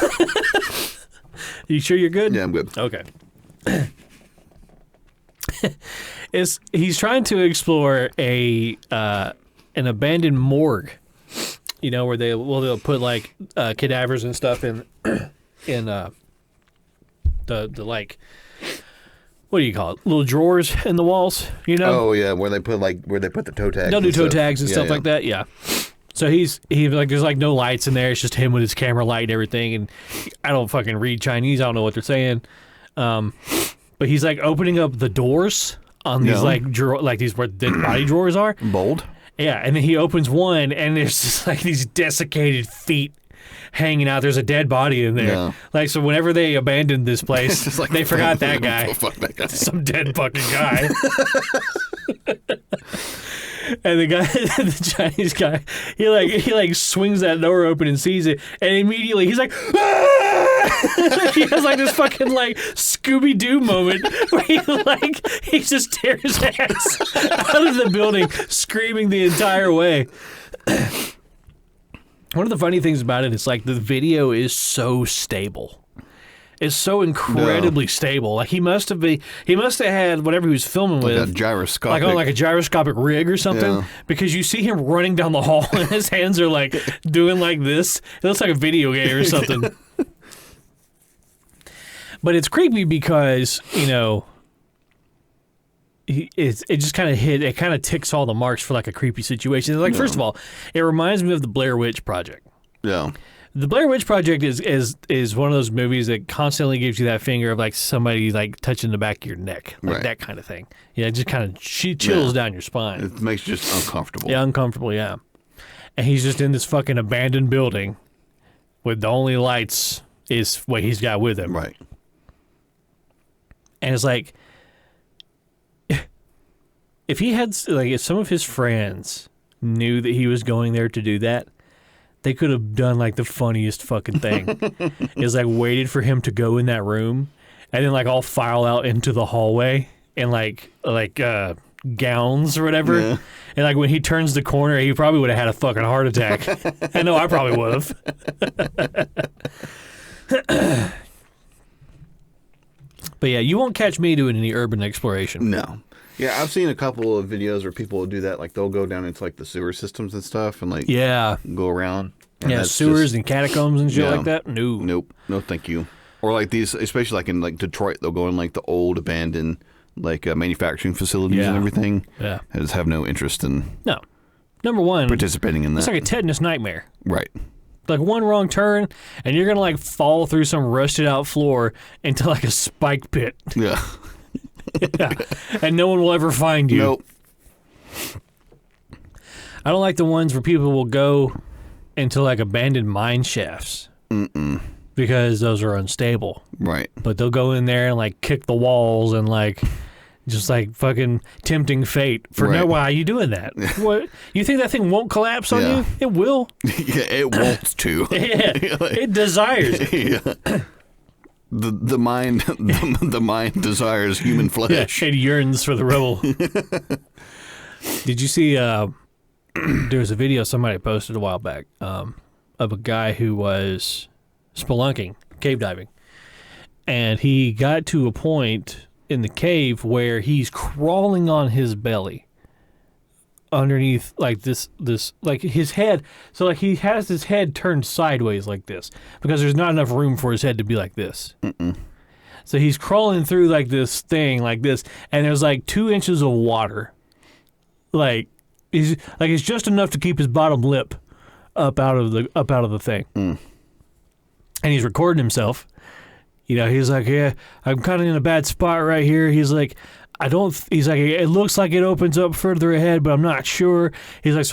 You sure you're good? Yeah, I'm good. Okay. He's trying to explore an abandoned morgue, you know, where they'll put like cadavers and stuff in the like, what do you call it? Little drawers in the walls, you know? Oh yeah, where they put the toe tags. They'll do toe tags and stuff like that. Yeah. So he's like, there's like no lights in there. It's just him with his camera light and everything. And I don't fucking read Chinese. I don't know what they're saying. But he's like opening up the doors on these like these where dead body drawers are. Bold. Yeah, and then he opens one, and there's just like these desiccated feet hanging out. There's a dead body in there. Yeah. Like, so whenever they abandoned this place, like, they forgot that guy. Fuck that guy. Some dead fucking guy. And the guy, the Chinese guy, he like swings that door open and sees it, and immediately he's like, ah! He has like this fucking like Scooby-Doo moment where he just tears his ass out of the building, screaming the entire way. One of the funny things about it is like the video is so stable. It's so incredibly stable. Like he must have had whatever he was filming with, a gyroscopic, like a gyroscopic rig or something. Because you see him running down the hall and his hands are like doing like this. It looks like a video game or something. But it's creepy because, you know, it just kind of ticks all the marks for like a creepy situation. Like, first of all, it reminds me of the Blair Witch Project. Yeah. The Blair Witch Project is one of those movies that constantly gives you that finger of like somebody like touching the back of your neck, like that kind of thing. Yeah, it just kind of chills down your spine. It makes you just uncomfortable. Yeah, uncomfortable. Yeah, and he's just in this fucking abandoned building, with the only lights is what he's got with him. Right. And it's like, if some of his friends knew that he was going there to do that, they could have done like the funniest fucking thing. Is like waited for him to go in that room and then like all file out into the hallway in like gowns or whatever. Yeah. And like when he turns the corner, he probably would have had a fucking heart attack. I know I probably would have. But yeah, you won't catch me doing any urban exploration. No. Yeah, I've seen a couple of videos where people will do that. Like, they'll go down into, like, the sewer systems and stuff and, like, go around. Yeah, sewers and catacombs and shit like that? No. Nope. No, thank you. Or, like, these, especially, like, in, like, Detroit, they'll go in, like, the old abandoned, like, manufacturing facilities and everything. Yeah. I just have no interest in Number one, participating in that. It's like a tetanus nightmare. Right. Like one wrong turn, and you're going to, like, fall through some rusted-out floor into, like, a spike pit. Yeah. Yeah. And no one will ever find you. Nope. I don't like the ones where people will go into like abandoned mine shafts. Because those are unstable. Right. But they'll go in there and like kick the walls and like just like fucking tempting fate for no. Why are you doing that? What, you think that thing won't collapse on you? It will. Yeah, it wants to. Yeah, it desires it. Yeah. The mind desires human flesh. Yeah, it yearns for the rubble. Did you see? There was a video somebody posted a while back of a guy who was spelunking, cave diving, and he got to a point in the cave where he's crawling on his belly underneath like this like his head. So like he has his head turned sideways like this because there's not enough room for his head to be like this. So he's crawling through like this thing like this, and there's like 2 inches of water. Like it's just enough to keep his bottom lip up out of the thing. And he's recording himself, he's like, yeah, I'm kind of in a bad spot right here. He's like, he's like, it looks like it opens up further ahead, but I'm not sure. He's like,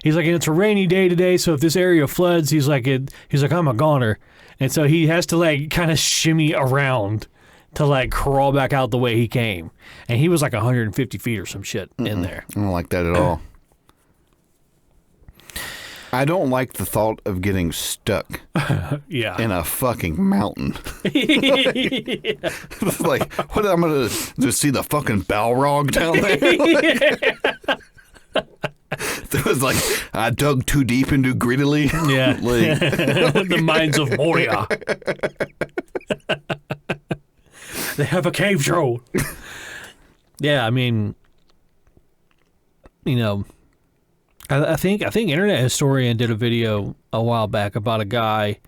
he's like, and it's a rainy day today, so if this area floods, he's like, I'm a goner. And so he has to like kind of shimmy around to like crawl back out the way he came. And he was like 150 feet or some shit in there. I don't like that at all. I don't like the thought of getting stuck in a fucking mountain. It's like, what am I going to just see the fucking Balrog down there? It was like, I dug too deep into greedily. Yeah. Like, the mines of Moria. They have a cave troll. Yeah, I mean, I think Internet Historian did a video a while back about a guy.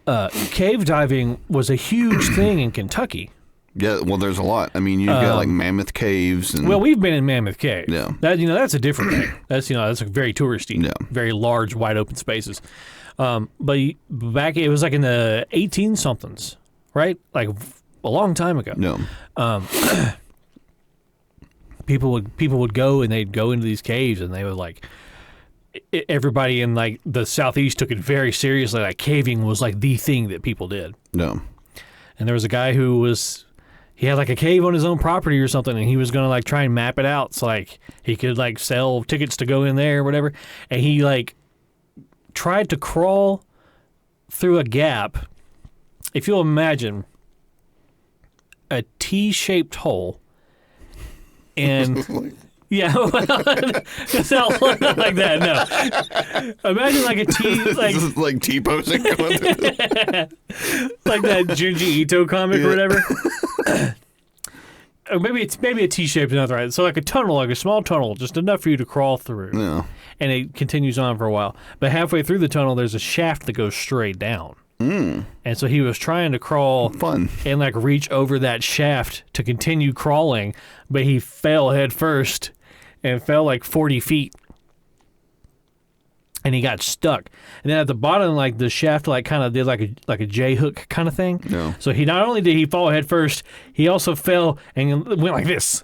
Cave diving was a huge thing in Kentucky. Yeah, well, there's a lot. I mean, you've got like Mammoth Caves. And, well, we've been in Mammoth Cave. Yeah. That's a different thing. That's a very touristy, very large, wide open spaces. But back, it was like in the 18-somethings, right? Like a long time ago. No. People would go and they'd go into these caves and they would like, everybody in like the Southeast took it very seriously. Like caving was like the thing that people did. No. And there was a guy he had like a cave on his own property or something, and he was going to like try and map it out. So like he could like sell tickets to go in there or whatever. And he like tried to crawl through a gap. If you'll imagine a T-shaped hole. And yeah, it's not like that. No, imagine like a T, like like T-posing going through like that Junji Ito comic or whatever. Or maybe a T-shaped, not right. So like a tunnel, like a small tunnel, just enough for you to crawl through. Yeah. And it continues on for a while. But halfway through the tunnel, there's a shaft that goes straight down. And so he was trying to crawl and like reach over that shaft to continue crawling, but he fell head first and fell like 40 feet. And he got stuck. And then at the bottom, like the shaft like kind of did like a J hook kind of thing. Yeah. So he not only did he fall head first, he also fell and went like this.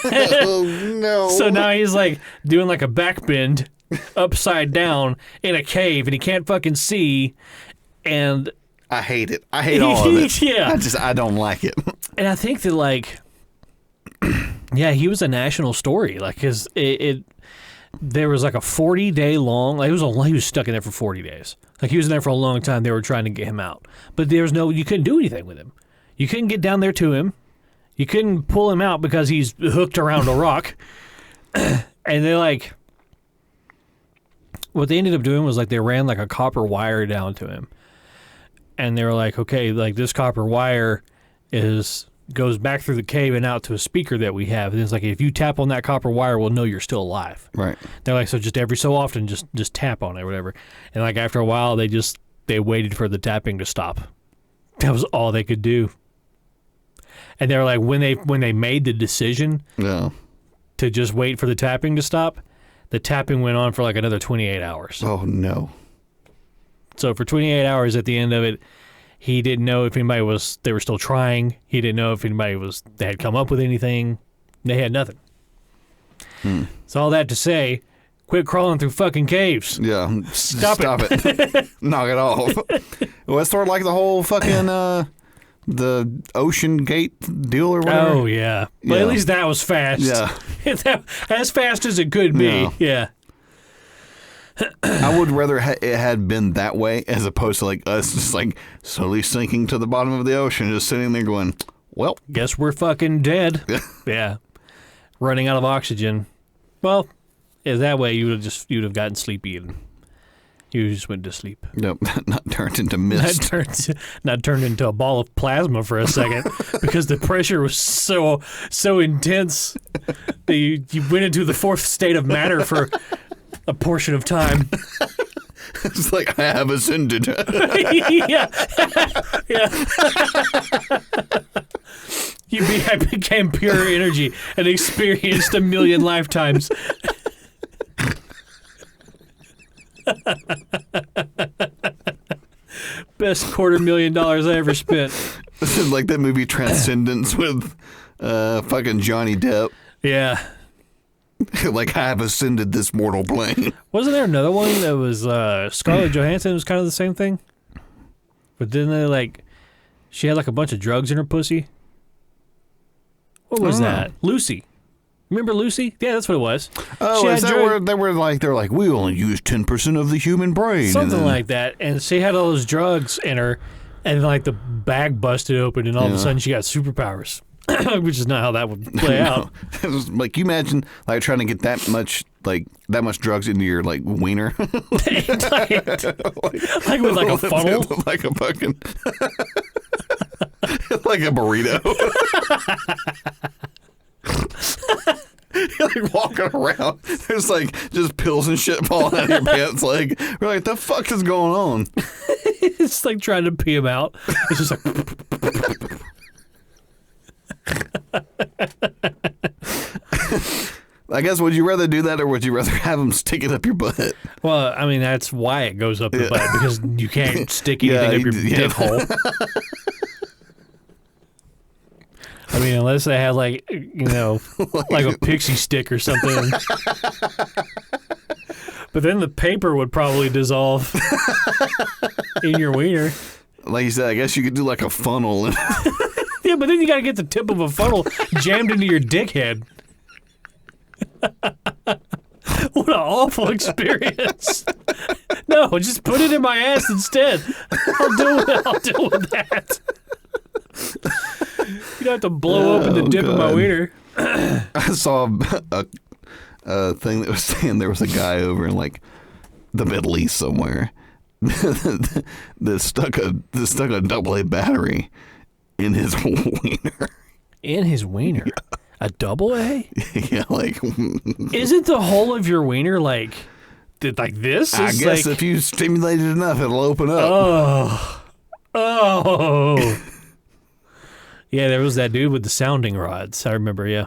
Oh no. So now he's like doing like a back bend upside down in a cave and he can't fucking see. And I hate it. I hate all of it. Yeah. I don't like it. And I think that like, yeah, he was a national story. Like his, there was like a 40-day long, like he was stuck in there for 40 days. Like he was in there for a long time. They were trying to get him out, but you couldn't do anything with him. You couldn't get down there to him. You couldn't pull him out because he's hooked around a rock. And they're like, what they ended up doing was like they ran like a copper wire down to him. And they were like, okay, like this copper wire goes back through the cave and out to a speaker that we have. And it's like, if you tap on that copper wire, we'll know you're still alive. Right. They're like, so just every so often, just tap on it or whatever. And like after a while, they waited for the tapping to stop. That was all they could do. And they were like, when they made the decision to just wait for the tapping to stop, the tapping went on for like another 28 hours. Oh, no. So for 28 hours at the end of it, he didn't know if they were still trying. He didn't know if they had come up with anything. They had nothing. So all that to say, quit crawling through fucking caves. Yeah. Stop it. Knock it off. Well, it's sort of like the whole fucking, the Ocean Gate deal or whatever. Oh, yeah. But at least that was fast. Yeah. As fast as it could be. Yeah. I would rather it had been that way as opposed to like us just like slowly sinking to the bottom of the ocean, just sitting there going, well, guess we're fucking dead. Yeah. Running out of oxygen. Well, that way you'd have gotten sleepy and you just went to sleep. Nope, not turned into mist. Not turned into a ball of plasma for a second because the pressure was so intense that you went into the fourth state of matter for a portion of time. It's like I have ascended. Yeah. Yeah. I became pure energy and experienced 1,000,000 lifetimes. best $250,000 I ever spent. This is like that movie Transcendence with fucking Johnny Depp. Yeah. Like, I have ascended this mortal plane. Wasn't there another one that was Scarlett Johansson was kind of the same thing? But then she had like a bunch of drugs in her pussy. What was that? Lucy. Remember Lucy? Yeah, that's what it was. Oh, is that where they're like, we only use 10% of the human brain? Something like that. And she had all those drugs in her, and like the bag busted open, and all of a sudden she got superpowers. Which is not how that would play out. It was like, you imagine like trying to get that much drugs into your like wiener, like with like a funnel, like a fucking, like a burrito. You're like walking around. There's like just pills and shit falling out of your pants. Like, we're like, the fuck is going on? It's like trying to pee him out. It's just like. I guess, would you rather do that, or would you rather have them stick it up your butt? Well, I mean, that's why it goes up the butt, because you can't stick anything up your dick hole. I mean, unless they had like a pixie stick or something. But then the paper would probably dissolve in your wiener. Like you said, I guess you could do like a funnel. Yeah, but then you got to get the tip of a funnel jammed into your dickhead. What an awful experience. No, just put it in my ass instead. I'll deal with that. You don't have to blow open the dip of my wiener. I saw a thing that was saying there was a guy over in like the Middle East somewhere that stuck a AA battery in his wiener. In his wiener? Yeah. A AA? Yeah, like. Isn't the whole of your wiener like this? I guess if you stimulate it enough, it'll open up. Oh. Yeah, there was that dude with the sounding rods. I remember. Yeah.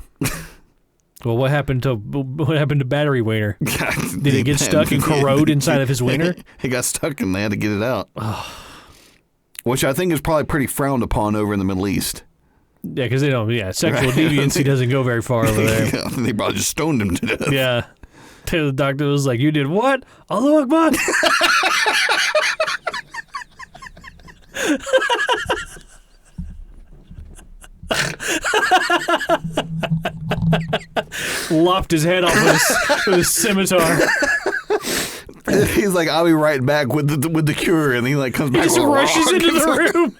Well, what happened to battery wiener? Did it get stuck and corrode inside of his wiener? It got stuck and they had to get it out. Which I think is probably pretty frowned upon over in the Middle East. Yeah, because they don't. Yeah, sexual deviancy doesn't go very far over there. Yeah, they probably just stoned him to death. Yeah. The doctor was like, "You did what? Allahu Akbar." Lopped his head off with his scimitar. He's like, "I'll be right back with the cure," and he like comes back. He just rushes into the room.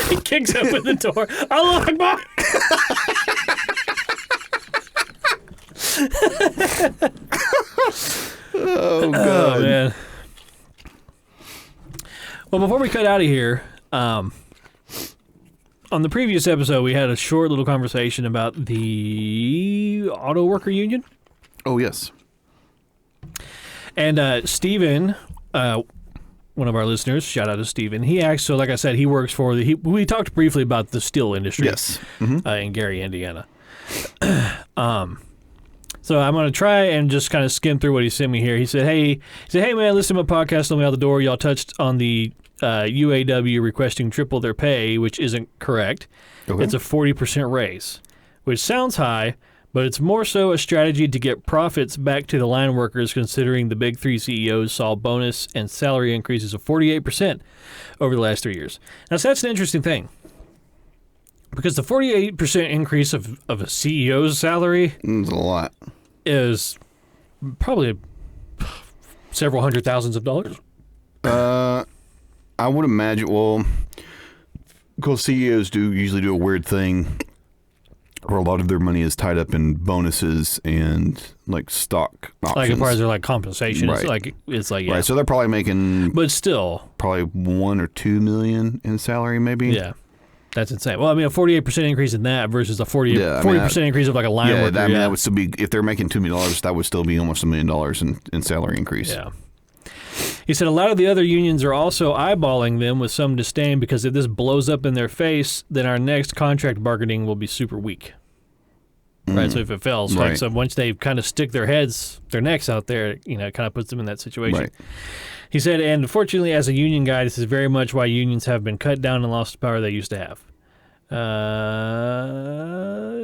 He kicks open the door. Allahu Akbar. Oh God, man. Well, before we cut out of here, on the previous episode, we had a short little conversation about the auto worker union. Oh yes. And Steven, one of our listeners, shout out to Steven. He actually, so like I said, he works for we talked briefly about the steel industry. Yes. In Gary, Indiana. So I'm going to try and just kind of skim through what he sent me here. He said, hey man, listen to my podcast on the way out the door. Y'all touched on the UAW requesting triple their pay, which isn't correct. Okay. It's a 40% raise, which sounds high, but it's more so a strategy to get profits back to the line workers, considering the big three CEOs saw bonus and salary increases of 48% over the last 3 years. Now, so that's an interesting thing, because the 48% increase of a CEO's salary is a lot. Is probably several hundred thousands of dollars. I would imagine, well, because CEOs usually do a weird thing where a lot of their money is tied up in bonuses and like stock options. Like as far as their like compensation, right. it's like yeah. Right, so they're probably making, but still probably $1 or $2 million in salary, maybe. Yeah, that's insane. Well, I mean, a 48% increase in that versus a 40% increase of like a line worker. I mean, that would still be, if they're making $2 million, that would still be almost $1 million in salary increase. Yeah. He said a lot of the other unions are also eyeballing them with some disdain, because if this blows up in their face, then our next contract bargaining will be super weak. right? So if it fails, Right. like, so once they kind of stick their necks out there, it kind of puts them in that situation. Right. He said, and unfortunately, as a union guy, this is very much why unions have been cut down and lost the power they used to have.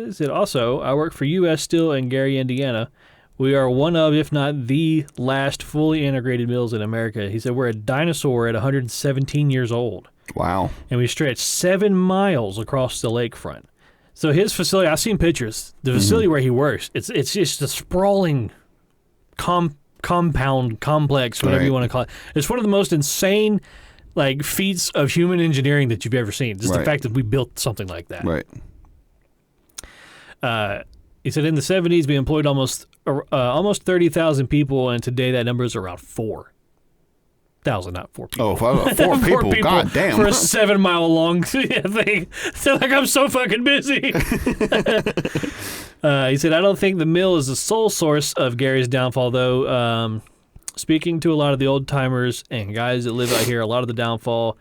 He said, also, I work for U.S. Steel in Gary, Indiana. We are one of, if not the last fully integrated mills in America. He said, we're a dinosaur at 117 years old. Wow. And we stretch 7 miles across the lakefront. So his facility, I've seen pictures. The facility where he works, it's just a sprawling compound, complex, whatever you want to call it. It's one of the most insane feats of human engineering that you've ever seen. Just the fact that we built something like that. Right. He said in the 70s we employed almost 30,000 people, and today that number is around 4,000, not 4 people. Oh, 4 people. God damn. For a 7 mile long thing. So I'm so fucking busy. He said, I don't think the mill is the sole source of Gary's downfall, though. Speaking to a lot of the old timers and guys that live out here, a lot of the downfall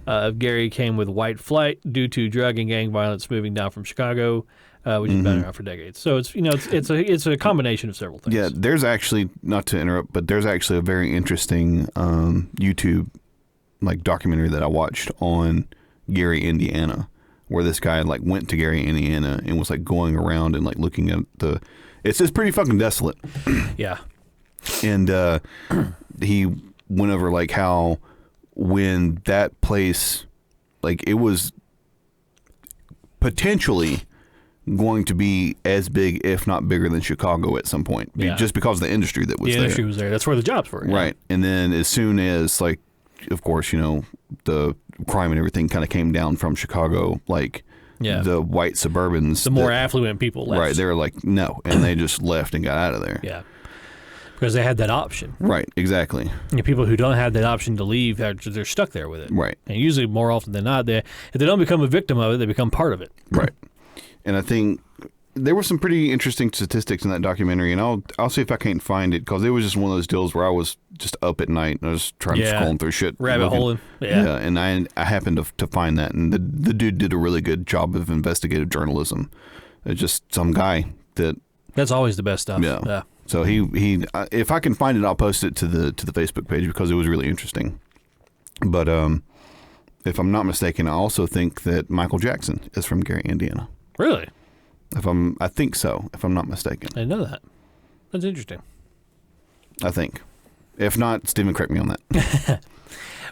of Gary came with white flight due to drug and gang violence moving down from Chicago, which has been around for decades. So it's a combination of several things. Yeah, there's actually, not to interrupt, but there's actually a very interesting YouTube documentary that I watched on Gary, Indiana, where this guy went to Gary, Indiana, and was going around and looking at it's just pretty fucking desolate. Yeah. And he went over how when that place, it was potentially going to be as big, if not bigger than Chicago at some point, just because of the industry that was there. The industry was there. That's where the jobs were. Right. And then as soon as, of course, the crime and everything kind of came down from Chicago, the white Suburbans. The more affluent people left. Right. They were no. And they just left and got out of there. Yeah. Because they had that option. Right, exactly. And people who don't have that option to leave, they're stuck there with it. Right. And usually, more often than not, if they don't become a victim of it, they become part of it. Right. And I think there were some pretty interesting statistics in that documentary, and I'll see if I can't find it, because it was just one of those deals where I was just up at night and I was trying to scrolling through shit. Rabbit holing. Yeah. And I happened to find that, and the dude did a really good job of investigative journalism. It's just some guy That's always the best stuff. Yeah. So he if I can find it, I'll post it to the Facebook page, because it was really interesting. But if I'm not mistaken, I also think that Michael Jackson is from Gary, Indiana. Really? I think so, if I'm not mistaken. I didn't know that. That's interesting. I think. If not, Stephen, correct me on that.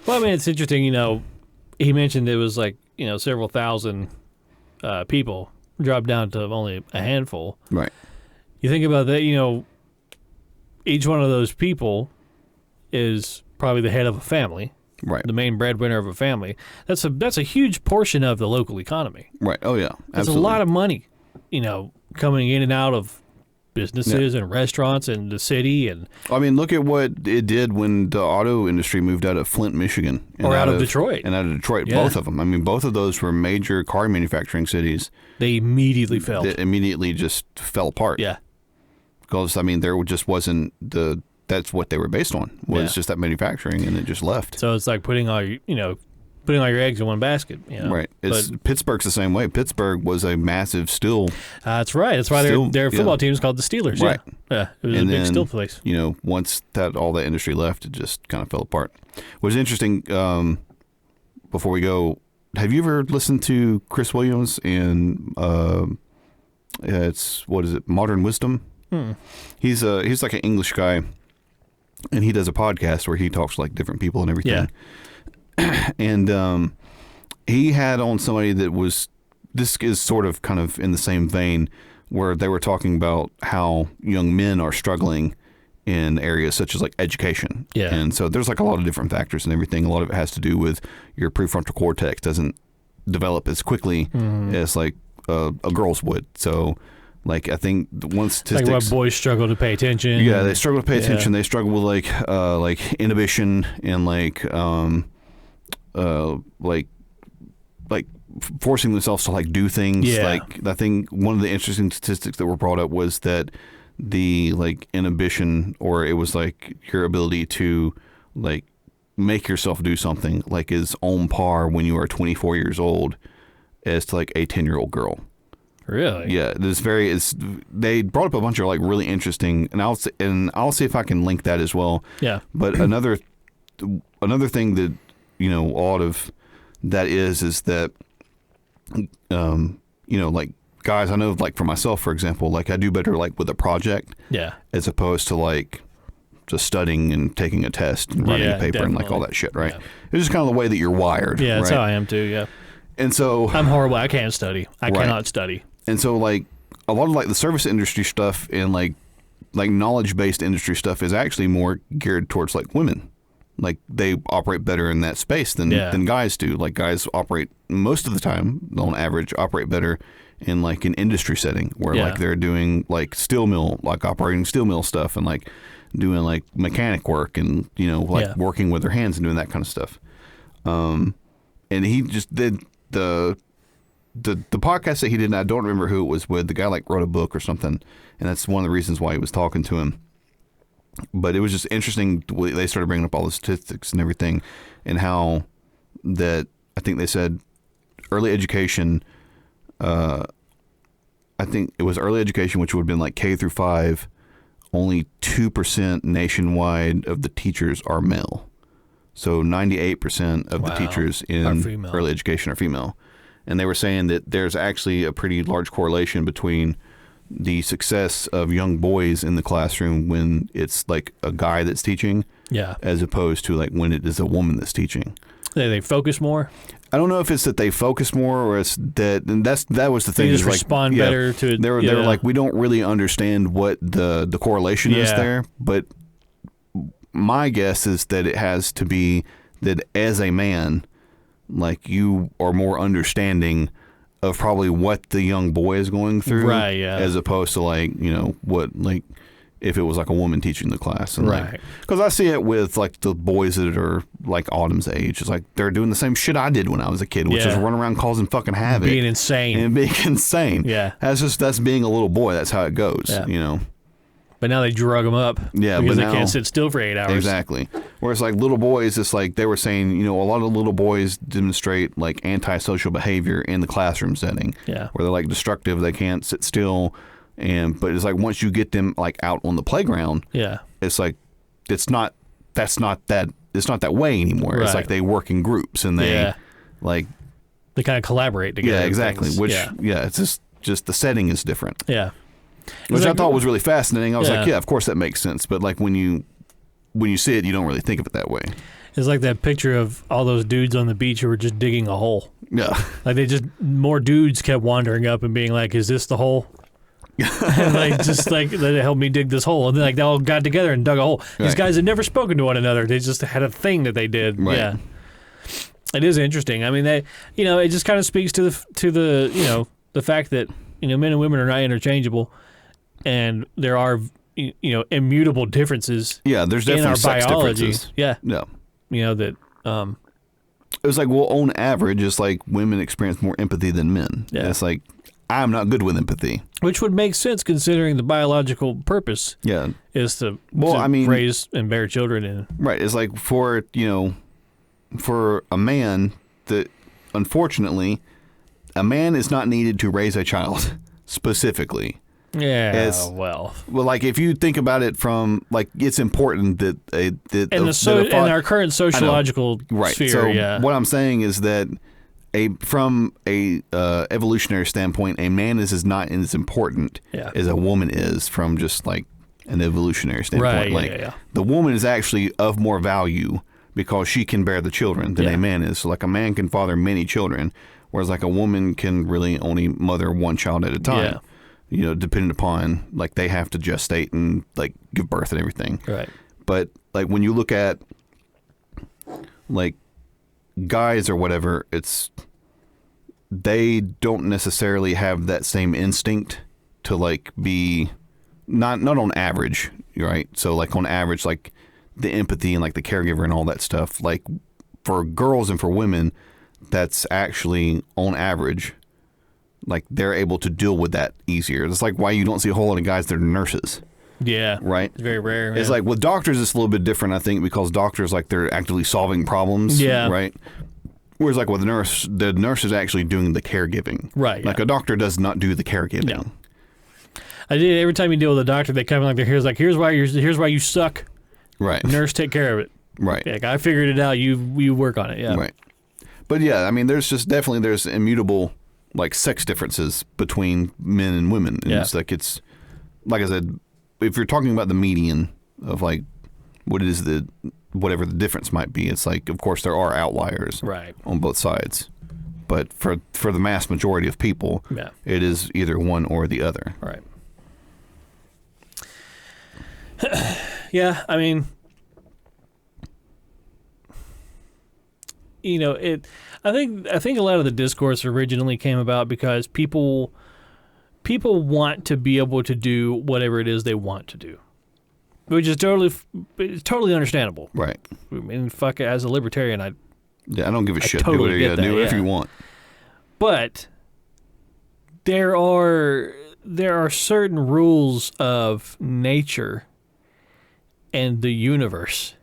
Well, I mean, it's interesting. He mentioned it was several thousand people, dropped down to only a handful. Right. You think about that, each one of those people is probably the head of a family, right? The main breadwinner of a family. That's a huge portion of the local economy, right? Oh yeah, that's a lot of money, coming in and out of businesses and restaurants and the city. And I mean, look at what it did when the auto industry moved out of Flint, Michigan, or out of Detroit, Both of them. I mean, both of those were major car manufacturing cities. They immediately fell. They immediately just fell apart. Yeah. Because, I mean, there just wasn't that's what they were based on, was just that manufacturing, and it just left. So it's like putting all your eggs in one basket. Right. Pittsburgh's the same way. Pittsburgh was a massive steel. That's right. That's why their football team is called the Steelers. Right. Yeah. It was a big steel place. Once all that industry left, it just kind of fell apart. What's interesting, before we go, have you ever listened to Chris Williams and Modern Wisdom? He's like an English guy, and he does a podcast where he talks to different people and everything. Yeah. And he had on somebody this is sort of kind of in the same vein, where they were talking about how young men are struggling in areas such as education. Yeah. And so there's a lot of different factors and everything. A lot of it has to do with your prefrontal cortex doesn't develop as quickly as a girl's would. So I think one statistic, why boys struggle to pay attention. Yeah, they struggle to pay attention. They struggle with inhibition and forcing themselves to do things. Yeah. I think one of the interesting statistics that were brought up was that the inhibition, or it was your ability to make yourself do something is on par when you are 24 years old as to a 10-year-old girl. Really? Yeah, they brought up a bunch of like really interesting, and I'll see if I can link that as well. Yeah. But another thing that a lot of that is that like guys, I know like for myself, for example, like I do better like with a project, as opposed to like just studying and taking a test and writing a paper definitely. And like all that shit, right? Yeah. It's just kind of the way that you're wired. Yeah, that's right? how I am too. Yeah. And so I'm horrible. I can't study. I cannot study. And so like a lot of like the service industry stuff and like knowledge-based industry stuff is actually more geared towards like women. Like they operate better in that space than guys do. Like guys operate most of the time, on average, operate better in like an industry setting where like they're doing like steel mill, like operating steel mill stuff and like doing like mechanic work and working with their hands and doing that kind of stuff. And he just did the podcast that he did, and I don't remember who it was with. The guy like wrote a book or something, and that's one of the reasons why he was talking to him. But it was just interesting. They started bringing up all the statistics and everything, and how that I think they said early education. I think it was early education, which would have been like K through 5. Only 2% nationwide of the teachers are male. So 98% of the teachers in early education are female. And they were saying that there's actually a pretty large correlation between the success of young boys in the classroom when it's like a guy that's teaching, as opposed to like when it is a woman that's teaching. They focus more? I don't know if it's that they focus more or it's that, and that was the thing. They just respond better to it. They were like, we don't really understand what the correlation is there, but my guess is that it has to be that as a man, like you are more understanding of probably what the young boy is going through, right? Yeah, as opposed to like what like if it was like a woman teaching the class, and right? Because I see it with like the boys that are like Autumn's age. It's like they're doing the same shit I did when I was a kid, which is running around causing fucking havoc, being insane, and being insane. Yeah, that's being a little boy. That's how it goes. But now they drug them up. Yeah, because they can't sit still for 8 hours. Exactly. Whereas like little boys, it's like they were saying, a lot of little boys demonstrate like antisocial behavior in the classroom setting. Yeah. Where they're like destructive, they can't sit still, but it's like once you get them like out on the playground, it's like it's not that way anymore. Right. It's like they work in groups and they like they kind of collaborate together. Yeah, exactly. Which it's just the setting is different. Yeah. Which I thought was really fascinating. I was like, of course that makes sense. But like when you see it, you don't really think of it that way. It's like that picture of all those dudes on the beach who were just digging a hole. Yeah. Like more dudes kept wandering up and being like, is this the hole? And like, just like, they helped me dig this hole. And then like they all got together and dug a hole. These guys had never spoken to one another. They just had a thing that they did. Right. Yeah. It is interesting. I mean, it just kind of speaks to the fact that, men and women are not interchangeable. And there are, immutable differences. Yeah, there's definitely in our sex biology. Differences. Yeah. That. It was like, well, on average, it's like women experience more empathy than men. Yeah. It's like I'm not good with empathy, which would make sense considering the biological purpose. Yeah. Is to raise and bear children. And right. It's like for a man that unfortunately, a man is not needed to raise a child specifically. Yeah, well, like if you think about it from like it's important that in our current sociological sphere. So what I'm saying is that from a evolutionary standpoint, a man is not as important as a woman is from just like an evolutionary standpoint. Right, the woman is actually of more value because she can bear the children than a man is. So like a man can father many children, whereas like a woman can really only mother one child at a time. Yeah. Depending upon like they have to gestate and like give birth and everything. Right. But like when you look at like guys or whatever, they don't necessarily have that same instinct to like be not on average, right? So like on average, like the empathy and like the caregiver and all that stuff, like for girls and for women, that's actually on average. Like they're able to deal with that easier. It's like why you don't see a whole lot of guys that are nurses. Yeah. Right? It's very rare. It's like with doctors, it's a little bit different, I think, because doctors, like they're actively solving problems. Yeah. Right? Whereas like with the nurse is actually doing the caregiving. Right. Like a doctor does not do the caregiving. No. I did. Every time you deal with a doctor, they come in like, here's why you suck. Right. Nurse, take care of it. Right. Like, I figured it out. You work on it. Yeah. Right. But yeah, I mean, there's immutable like sex differences between men and women. And it's like I said, if you're talking about the median of like what it is whatever the difference might be, it's like, of course, there are outliers on both sides. But for the mass majority of people, it is either one or the other. Right. Yeah, I mean, you know, I think a lot of the discourse originally came about because people want to be able to do whatever it is they want to do, which is totally understandable. Right. I mean, fuck it, as a libertarian, I don't give a shit. Totally do whatever you gotta do, whatever you want. But there are certain rules of nature and the universe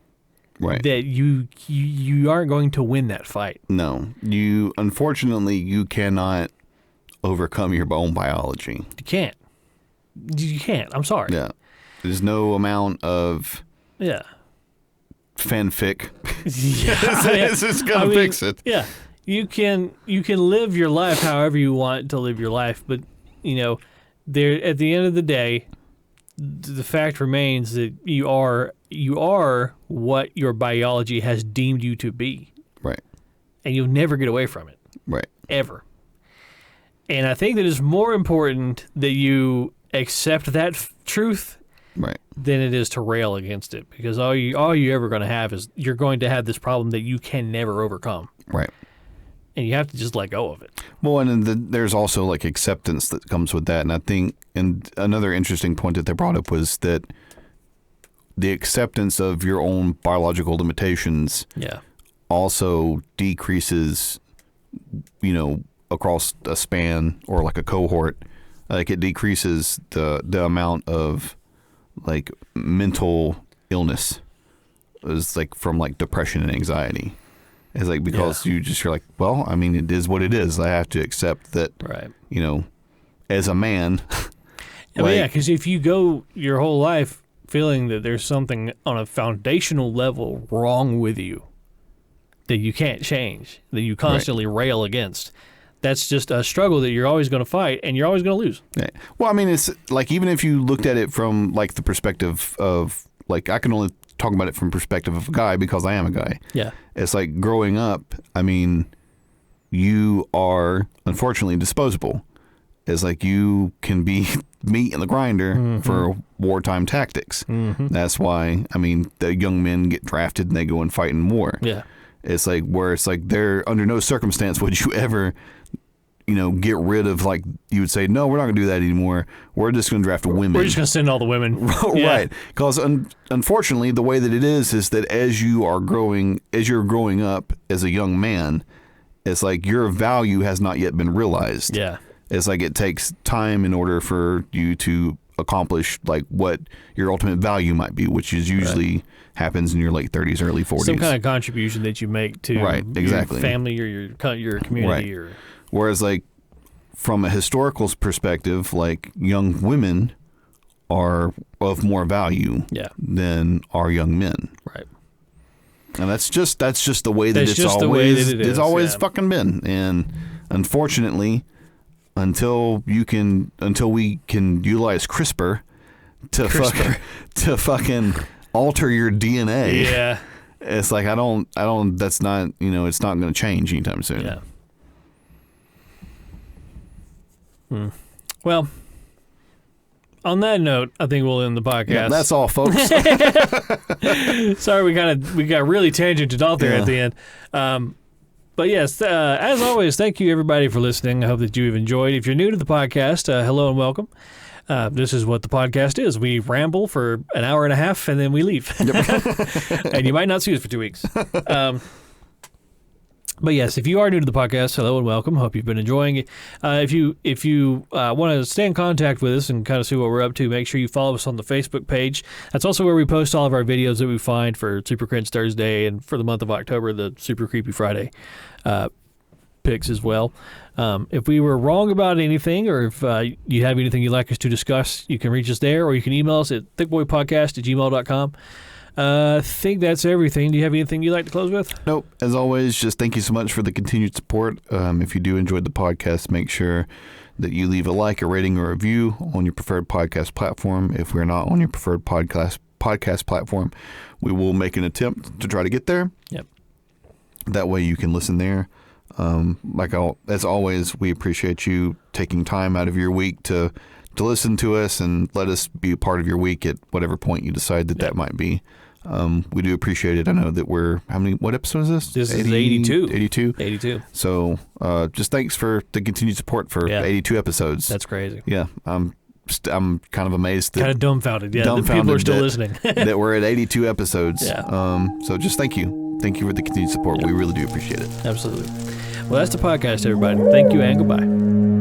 that you aren't going to win that fight. No. Unfortunately, you cannot overcome your own biology. You can't. You can't. I'm sorry. Yeah. There's no amount of fanfic. It's just gonna fix it. Yeah. You can live your life however you want to live your life, but you know, at the end of the day, the fact remains that you are what your biology has deemed you to be. Right. And you'll never get away from it. Right. Ever. And I think that it's more important that you accept that truth than it is to rail against it, because all you ever going to have is you're going to have this problem that you can never overcome. Right. And you have to just let go of it. Well, and there's also like acceptance that comes with that. And I think, and another interesting point that they brought up was that the acceptance of your own biological limitations also decreases, you know, across a span or like a cohort. Like it decreases the amount of like mental illness, is like from like depression and anxiety. It's like, because you're like, well, I mean, it is what it is. I have to accept that, you know, as a man. Because if you go your whole life feeling that there's something on a foundational level wrong with you that you can't change, that you constantly rail against, that's just a struggle that you're always going to fight and you're always going to lose. Yeah. Well, I mean, it's like, even if you looked at it from like the perspective of, like, I can only talk about it from perspective of a guy because I am a guy. Yeah. It's like growing up, I mean, you are unfortunately disposable. It's like you can be meat in the grinder for wartime tactics. That's why, I mean, the young men get drafted and they go and fight in war. Yeah. It's like where it's like they're under no circumstance would you ever, you know, get rid of, like, you would say, no, we're not going to do that anymore. We're just going to draft women. We're just going to send all the women. Right. Because unfortunately, the way that it is that as you're growing up as a young man, it's like your value has not yet been realized. Yeah. It's like it takes time in order for you to accomplish like what your ultimate value might be, which is usually happens in your late 30s, early 40s. Some kind of contribution that you make to your family or your community. Or whereas, like, from a historical perspective, like, young women are of more value than are young men. Right. And that's just the way that it's always fucking been. And unfortunately, until we can utilize CRISPR to fucking alter your DNA. Yeah. It's like, that's not, you know, it's not going to change anytime soon. Yeah. Well, on that note, I think we'll end the podcast. Yeah, that's all, folks. Sorry, we got really tangented off there at the end. But yes, as always, thank you everybody for listening. I hope that you've enjoyed. If you're new to the podcast, hello and welcome. This is what the podcast is. We ramble for an hour and a half and then we leave. And you might not see us for 2 weeks. But yes, if you are new to the podcast, hello and welcome. Hope you've been enjoying it. If you want to stay in contact with us and kind of see what we're up to, make sure you follow us on the Facebook page. That's also where we post all of our videos that we find for Super Cringe Thursday and for the month of October, the Super Creepy Friday picks as well. If we were wrong about anything, or if you have anything you'd like us to discuss, you can reach us there, or you can email us at thickboypodcast@gmail.com. I think that's everything. Do you have anything you'd like to close with? Nope. As always, just thank you so much for the continued support. If you do enjoy the podcast, make sure that you leave a like, a rating, or a review on your preferred podcast platform. If we're not on your preferred podcast platform, we will make an attempt to try to get there. Yep. That way you can listen there. As always, we appreciate you taking time out of your week to listen to us and let us be a part of your week at whatever point you decide that might be. We do appreciate it. I know that what episode is this? This is 82. 82? 82. So just thanks for the continued support for 82 episodes. That's crazy. Yeah. I'm kind of amazed. Kind of dumbfounded. Yeah, that people are still listening. That we're at 82 episodes. Yeah. So just thank you. Thank you for the continued support. We really do appreciate it. Absolutely. Well, that's the podcast, everybody. Thank you and goodbye.